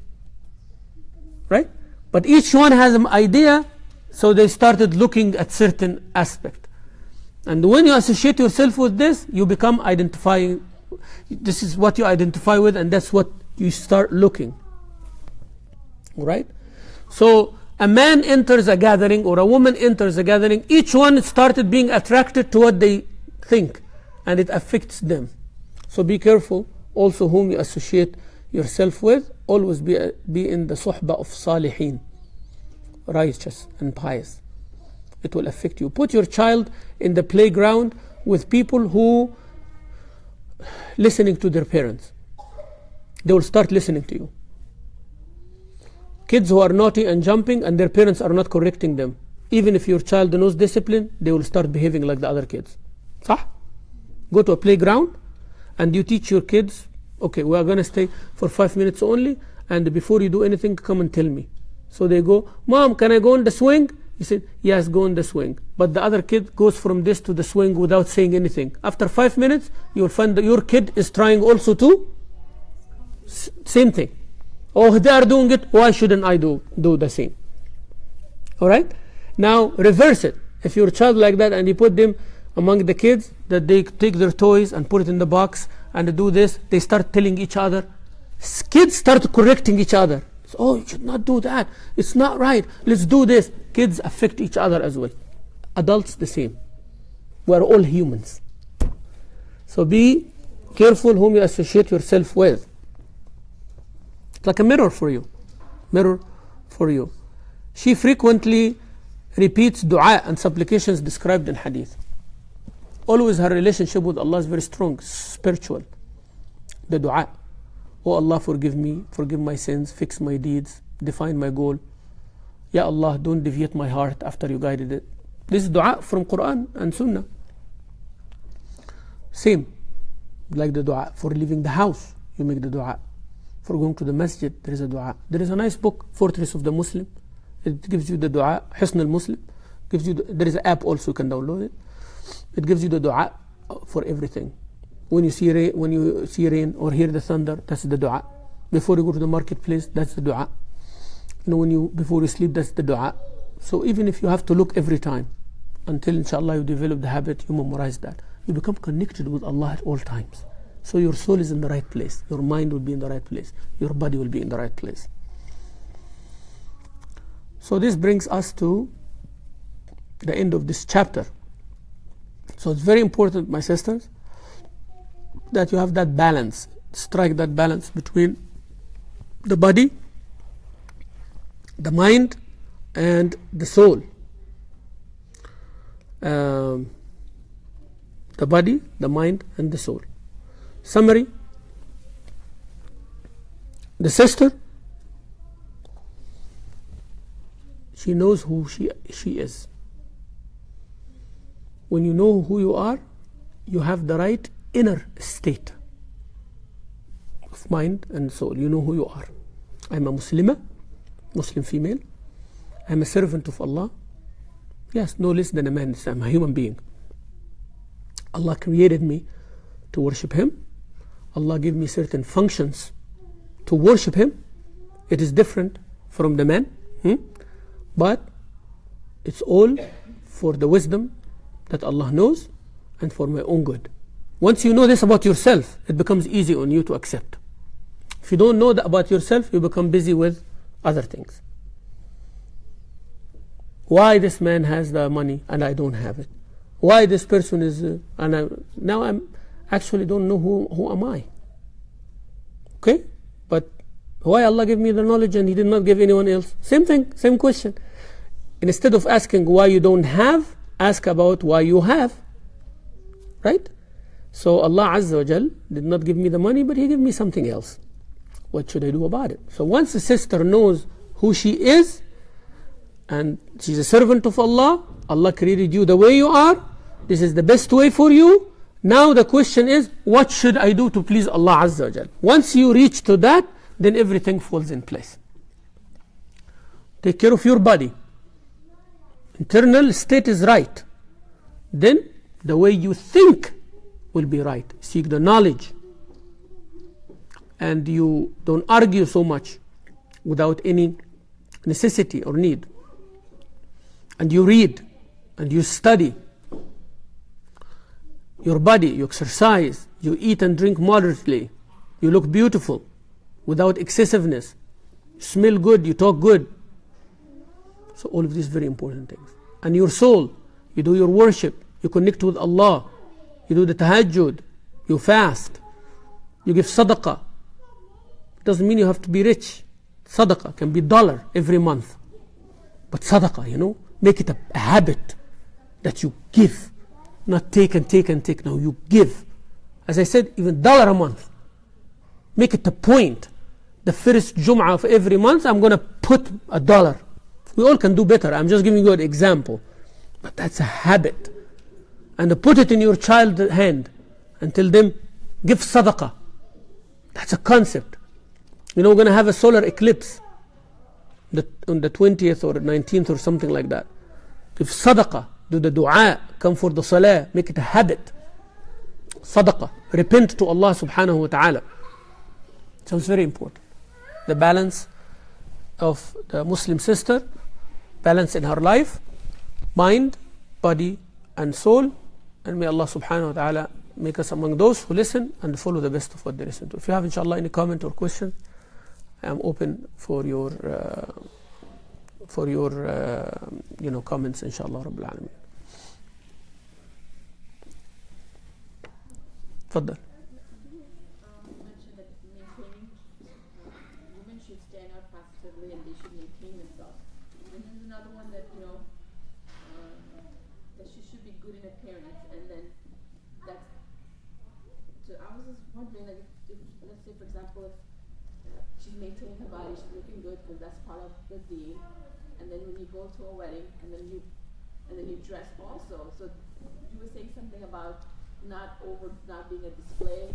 right? But each one has an idea, so they started looking at certain aspect. And when you associate yourself with this, you become identifying. This is what you identify with, and that's what you start looking. Right? So a man enters a gathering or a woman enters a gathering, each one started being attracted to what they think, and it affects them. So be careful also whom you associate yourself with. Always be in the suhbah of salihin, righteous and pious. It will affect you. Put your child in the playground with people who listening to their parents. They will start listening to you. Kids who are naughty and jumping and their parents are not correcting them, even if your child knows discipline, they will start behaving like the other kids. Sah? Go to a playground and you teach your kids, okay, we are going to stay for 5 minutes only, and before you do anything, come and tell me. So they go, Mom, can I go on the swing? You said, yes, go on the swing. But the other kid goes from this to the swing without saying anything. After 5 minutes, you'll find that your kid is trying also to same thing. Oh, they are doing it, why shouldn't I do the same? Alright? Now, reverse it. If your child like that and you put them among the kids, that they take their toys and put it in the box and they do this, they start telling each other. Kids start correcting each other. Oh, you should not do that. It's not right. Let's do this. Kids affect each other as well. Adults the same. We are all humans. So be careful whom you associate yourself with. It's like a mirror for you. mirror for you. She frequently repeats dua and supplications described in hadith. Always her relationship with Allah is very strong, spiritual. The dua. Oh Allah, forgive me, forgive my sins, fix my deeds, define my goal. Ya Allah, don't deviate my heart after you guided it. This is dua from Quran and Sunnah. Same, like the dua for leaving the house, you make the dua. For going to the masjid, there is a dua. There is a nice book, Fortress of the Muslim. It gives you the dua, Hisn al-Muslim. Gives you there is an app also, you can download it. It gives you the dua for everything. When you see rain or hear the thunder, that's the dua. Before you go to the marketplace, that's the dua. Before you sleep, that's the dua. So even if you have to look every time, until inshallah you develop the habit, you memorize that, you become connected with Allah at all times. So your soul is in the right place, your mind will be in the right place, your body will be in the right place. So this brings us to the end of this chapter. So it's very important, my sisters, that you have that balance, strike that balance between the body, the mind, and the soul. The body, the mind, and the soul. Summary: the sister, she knows who she is. When you know who you are, you have the right inner state of mind and soul. You know who you are. I'm a Muslimah, Muslim female. I'm a servant of Allah. Yes, no less than a man. I'm a human being. Allah created me to worship Him. Allah gave me certain functions to worship Him. It is different from the man, but it's all for the wisdom that Allah knows and for my own good. Once you know this about yourself, it becomes easy on you to accept. If you don't know that about yourself, you become busy with other things. Why this man has the money and I don't have it? Why this person is now I'm actually don't know who am I. Okay, but why Allah gave me the knowledge and He did not give anyone else? Same thing, same question. Instead of asking why you don't have, ask about why you have. Right? So Allah Azza wa Jal did not give me the money, but He gave me something else. What should I do about it? So once the sister knows who she is, and she's a servant of Allah, Allah created you the way you are, this is the best way for you. Now the question is, what should I do to please Allah Azza wa Jal? Once you reach to that, then everything falls in place. Take care of your body. Internal state is right. Then the way you think will be right. Seek the knowledge. And you don't argue so much without any necessity or need. And you read and you study. Your body, you exercise, you eat and drink moderately, you look beautiful without excessiveness, you smell good, you talk good. So all of these very important things. And your soul, you do your worship, you connect with Allah, you do the tahajjud, you fast, you give sadaqah. It doesn't mean you have to be rich. Sadaqah can be $1 every month. But sadaqah, make it a habit that you give. Not take and take and take. No, you give. As I said, even $1 a month. Make it a point. The first Jum'ah of every month, I'm going to put $1. We all can do better. I'm just giving you an example. But that's a habit. And put it in your child's hand and tell them, give sadaqah. That's a concept. We're going to have a solar eclipse on the 20th or 19th or something like that. Give sadaqah. Do the dua, come for the salah, make it a habit. Sadaqah, repent to Allah subhanahu wa ta'ala. So it's very important. The balance of the Muslim sister, balance in her life, mind, body, and soul. And may Allah subhanahu wa ta'ala make us among those who listen and follow the best of what they listen to. If you have inshallah any comment or question, I am open for your comments inshallah Rabbil Alameen. تفضل. Mentioned that maintaining women should stand out positively and be good in appearance, and then that's. So I was just wondering, like, if let's say, for example, if she's maintaining her body, she's looking good because that's part of the deal, and then when you go to a wedding, and then you dress also. So you were saying something about not being a display.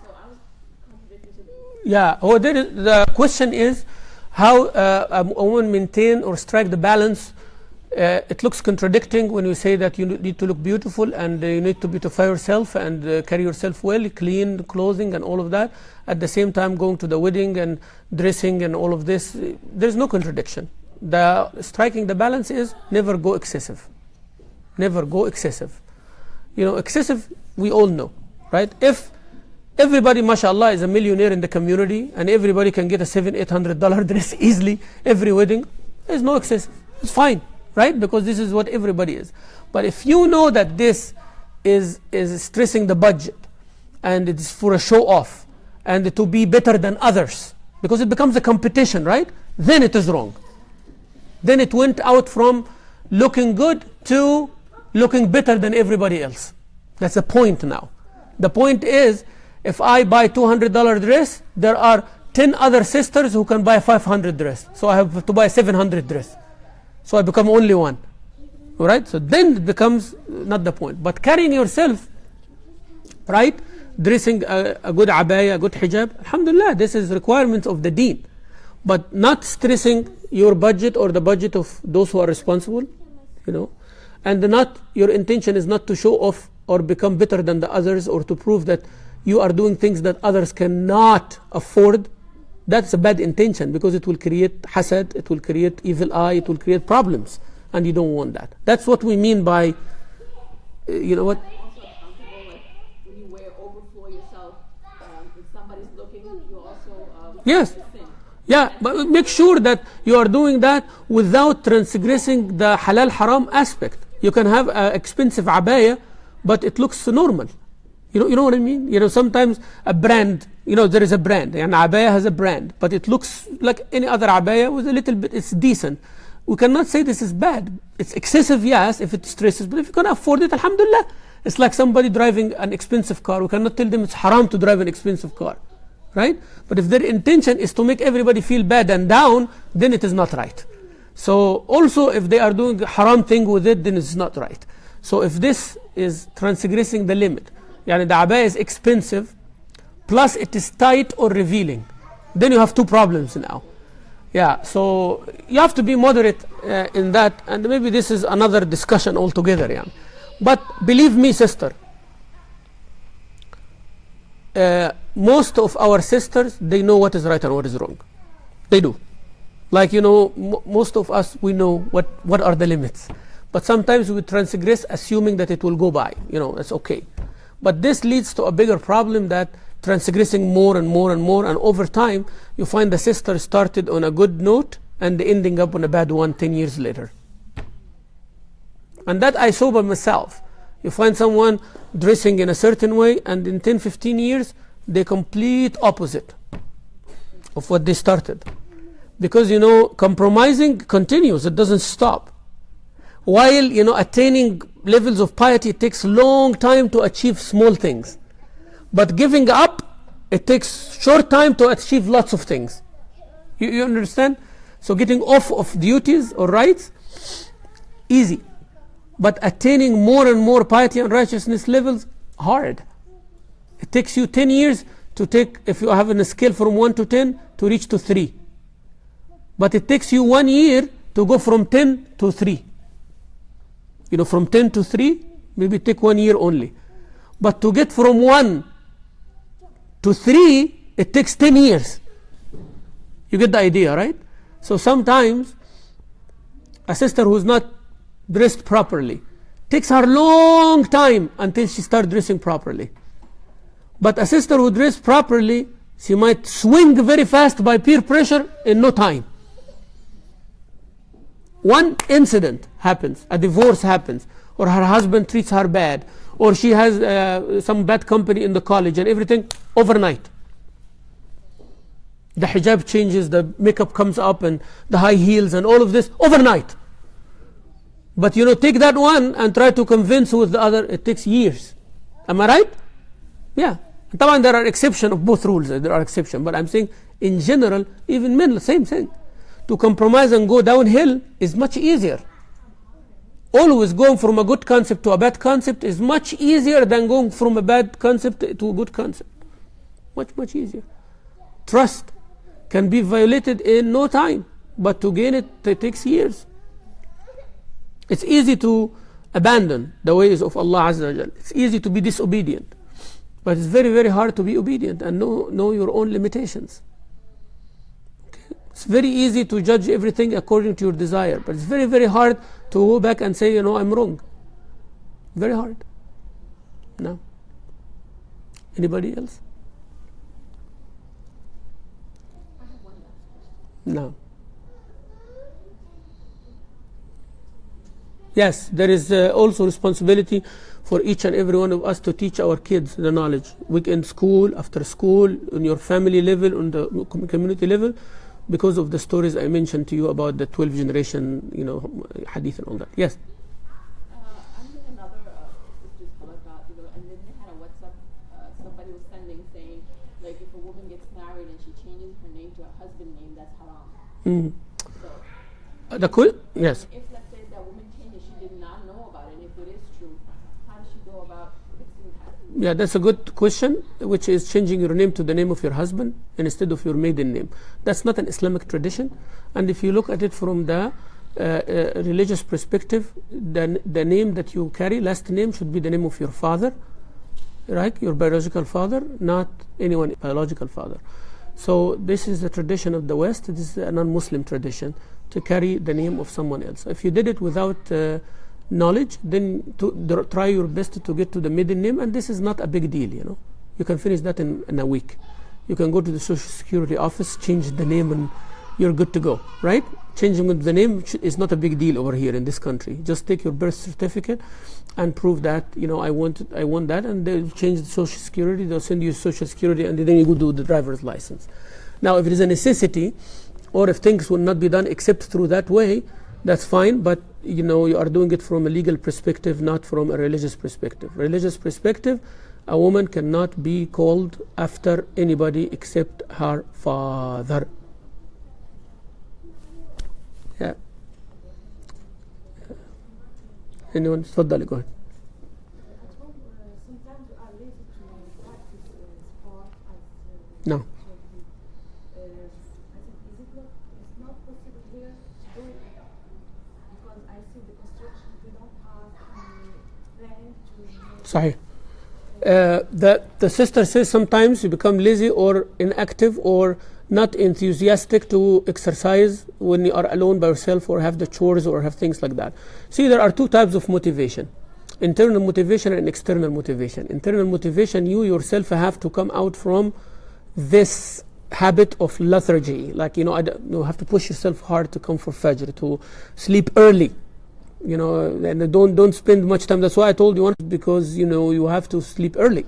So I was contradicting to. Yeah. Oh, the question is how a woman maintain or strike the balance. It looks contradicting when you say that you need to look beautiful and you need to beautify yourself and carry yourself well, clean clothing and all of that. At the same time, going to the wedding and dressing and all of this, there's no contradiction. The striking the balance is never go excessive. Never go excessive. Excessive, we all know, right? If everybody, mashallah, is a millionaire in the community and everybody can get a $700-800 dress easily every wedding, there's no excessive. It's fine, right? Because this is what everybody is. But if you know that this is stressing the budget and it's for a show off and to be better than others, because it becomes a competition, right? Then it is wrong. Then it went out from looking good to looking better than everybody else. That's the point now. The point is, if I buy $200 dress, there are 10 other sisters who can buy a $500 dress. So I have to buy a $700 dress. So I become only one. All right? So then it becomes not the point. But carrying yourself, right? Dressing a good abaya, a good hijab, alhamdulillah, this is requirements of the deen. But not stressing your budget or the budget of those who are responsible, and not your intention is not to show off or become better than the others or to prove that you are doing things that others cannot afford. That's a bad intention because it will create hasad, it will create evil eye, it will create problems, and you don't want that. That's what we mean by, you know what? Also accountable, like when you wear overflow yourself, if somebody's looking, you also yes. Yeah, but make sure that you are doing that without transgressing the halal haram aspect. You can have an expensive abaya, but it looks normal. You know what I mean? Sometimes a brand, there is a brand, and abaya has a brand, but it looks like any other abaya with a little bit, it's decent. We cannot say this is bad. It's excessive, yes, if it stresses, but if you can afford it, alhamdulillah. It's like somebody driving an expensive car. We cannot tell them it's haram to drive an expensive car. Right? But if their intention is to make everybody feel bad and down, then it is not right. So also if they are doing a haram thing with it, then it's not right. So if this is transgressing the limit, the abaya is expensive, plus it is tight or revealing, then you have two problems now. Yeah, so you have to be moderate in that, and maybe this is another discussion altogether. Yeah. But believe me, sister, most of our sisters, they know what is right and what is wrong. They do. Like, most of us, we know what are the limits. But sometimes we transgress assuming that it will go by. That's okay. But this leads to a bigger problem, that transgressing more and more and more, and over time, you find the sister started on a good note and ending up on a bad one 10 years later. And that I saw by myself. You find someone dressing in a certain way, and in 10-15 years, the complete opposite of what they started. Because, compromising continues, it doesn't stop. While, attaining levels of piety, it takes long time to achieve small things. But giving up, it takes short time to achieve lots of things. You understand? So getting off of duties or rights, easy. But attaining more and more piety and righteousness levels, hard. It takes you 10 years to take, if you have a scale from 1 to 10, to reach to 3. But it takes you 1 year to go from 10 to 3. From 10 to 3, maybe take 1 year only. But to get from 1 to 3, it takes 10 years. You get the idea, right? So sometimes a sister who's not dressed properly takes her long time until she starts dressing properly. But a sister who dressed properly, she might swing very fast by peer pressure in no time. One incident happens, a divorce happens, or her husband treats her bad, or she has some bad company in the college and everything, overnight. The hijab changes, the makeup comes up, and the high heels and all of this, overnight. But take that one and try to convince with the other, it takes years. Am I right? Yeah. طبعا there are exceptions of both rules, there are exceptions, but I'm saying in general, even men, the same thing. To compromise and go downhill is much easier. Always going from a good concept to a bad concept is much easier than going from a bad concept to a good concept. Much, much easier. Trust can be violated in no time, but to gain it, it takes years. It's easy to abandon the ways of Allah Azza wa Jal. It's easy to be disobedient. But it's very, very hard to be obedient and know your own limitations. Okay? It's very easy to judge everything according to your desire, but it's very, very hard to go back and say, I'm wrong. Very hard. No. Anybody else? No. Yes, there is also responsibility for each and every one of us to teach our kids the knowledge. Weekend school, after school, on your family level, on the community level, because of the stories I mentioned to you about the 12 generation, hadith and all that. Yes? I'm doing another just about, and then they had a WhatsApp, somebody was sending saying, like, if a woman gets married and she changes her name to her husband's name, that's haram. So, the cool? Yes. If, let's say, that woman changes, she did not know about it, and if it is true, how does she go about fixing that? Yeah, that's a good question, which is changing your name to the name of your husband instead of your maiden name. That's not an Islamic tradition. And if you look at it from the religious perspective, the name that you carry, last name, should be the name of your father, right? Your biological father, not anyone biological father. So this is the tradition of the West. This is a non-Muslim tradition to carry the name of someone else. If you did it without knowledge, then try your best to get to the maiden name, and this is not a big deal. You can finish that in a week. You can go to the Social Security office, change the name, and you're good to go, right? Changing the name is not a big deal over here in this country. Just take your birth certificate and prove that, I want that, and they'll change the Social Security, they'll send you Social Security, and then you go do the driver's license. Now, if it is a necessity, or if things will not be done except through that way, that's fine, but you are doing it from a legal perspective, not from a religious perspective. Religious perspective, a woman cannot be called after anybody except her father. Yeah. Anyone? Tfaddali, go ahead. Sometimes we are lazy to practice sport as No. children. It's not possible here to do it because I see the construction, we don't have any plan to The sister says sometimes you become lazy or inactive or not enthusiastic to exercise when you are alone by yourself or have the chores or have things like that. See, there are two types of motivation: internal motivation and external motivation. Internal motivation, you yourself have to come out from this habit of lethargy, like you have to push yourself hard to come for Fajr, to sleep early, and don't spend much time. That's why I told you once, because you have to sleep early.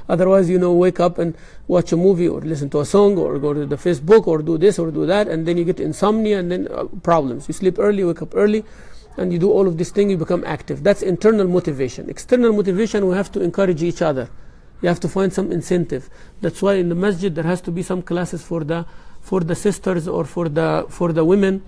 Otherwise, wake up and watch a movie or listen to a song or go to the Facebook or do this or do that, and then you get insomnia and then problems. You sleep early, wake up early, and you do all of these things, you become active. That's internal motivation. External motivation, we have to encourage each other. You have to find some incentive. That's why in the masjid there has to be some classes for the sisters or for the women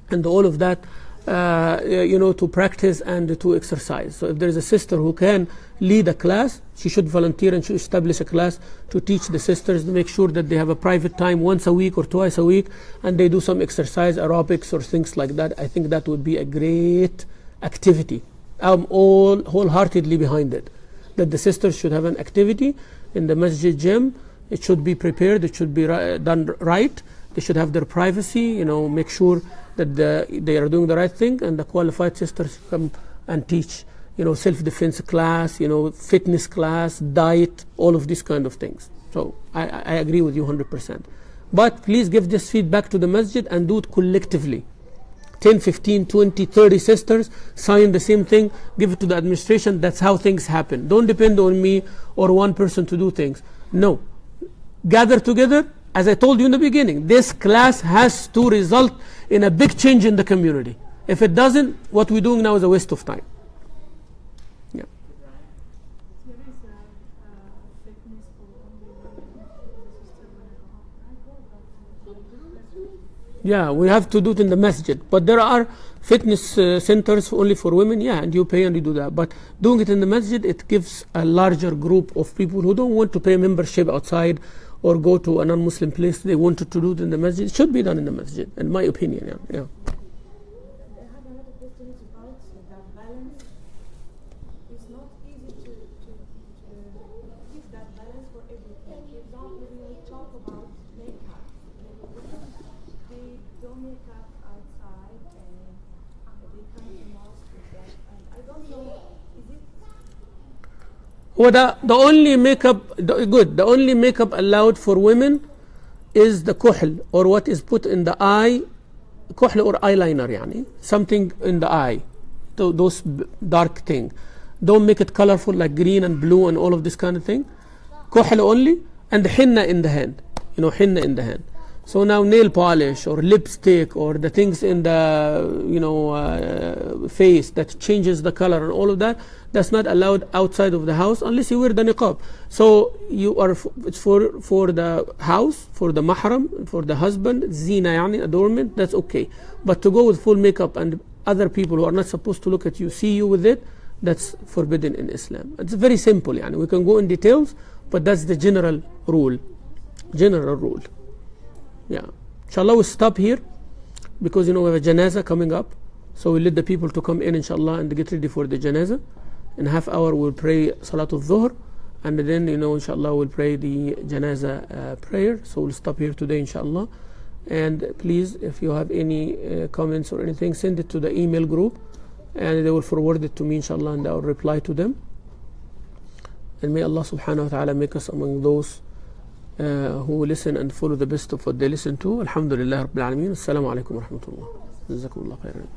and all of that, to practice and to exercise. So if there is a sister who can lead a class, she should volunteer and should establish a class to teach the sisters, to make sure that they have a private time once a week or twice a week, and they do some exercise, aerobics or things like that. I think that would be a great activity. I'm all wholeheartedly behind it, that the sisters should have an activity in the masjid gym. It should be prepared, it should be done right. They should have their privacy, make sure that they are doing the right thing, and the qualified sisters come and teach, self-defense class, fitness class, diet, all of these kind of things. So I agree with you 100%. But please give this feedback to the masjid and do it collectively. 10, 15, 20, 30 sisters sign the same thing, give it to the administration. That's how things happen. Don't depend on me or one person to do things. No. Gather together. As I told you in the beginning, this class has to result in a big change in the community. If it doesn't, what we're doing now is a waste of time. Yeah. There is a fitness for only women. The sister when I go out. Yeah, we have to do it in the masjid. But there are fitness centers only for women, yeah, and you pay and you do that. But doing it in the masjid, it gives a larger group of people who don't want to pay membership outside or go to a non-Muslim place. They wanted to do it in the masjid. It should be done in the masjid, in my opinion. Yeah. I have another question about that balance. It's not easy to give that balance for everything. For example, when we talk about makeup, they do makeup outside and they come to mosque with that. And I don't know, is it? Well, the only makeup, the only makeup allowed for women is the kuhl, or what is put in the eye, kuhl or eyeliner, yani, something in the eye, those dark thing. Don't make it colorful like green and blue and all of this kind of thing. Kuhl only, and henna in the hand, henna in the hand. So now nail polish or lipstick or the things in the face that changes the color and all of that, that's not allowed outside of the house unless you wear the niqab. So it's for the house, for the mahram, for the husband, zina, yani adornment, that's okay. But to go with full makeup and other people who are not supposed to look at you see you with it, that's forbidden in Islam. It's very simple, yani. We can go in details, but that's the general rule. Yeah. Inshallah, we'll stop here because we have a janazah coming up. So we'll let the people to come in, inshallah, and get ready for the janazah. In a half hour, we'll pray Salatul Dhuhr. And then, inshallah, we'll pray the janazah prayer. So we'll stop here today, inshallah. And please, if you have any comments or anything, send it to the email group. And they will forward it to me, inshallah, and I will reply to them. And may Allah subhanahu wa ta'ala make us among those who listen and follow the best of what they listen to. Alhamdulillah Rabbil Alameen. Assalamu alaikum wa rahmatullah. Jazakumullah khairan.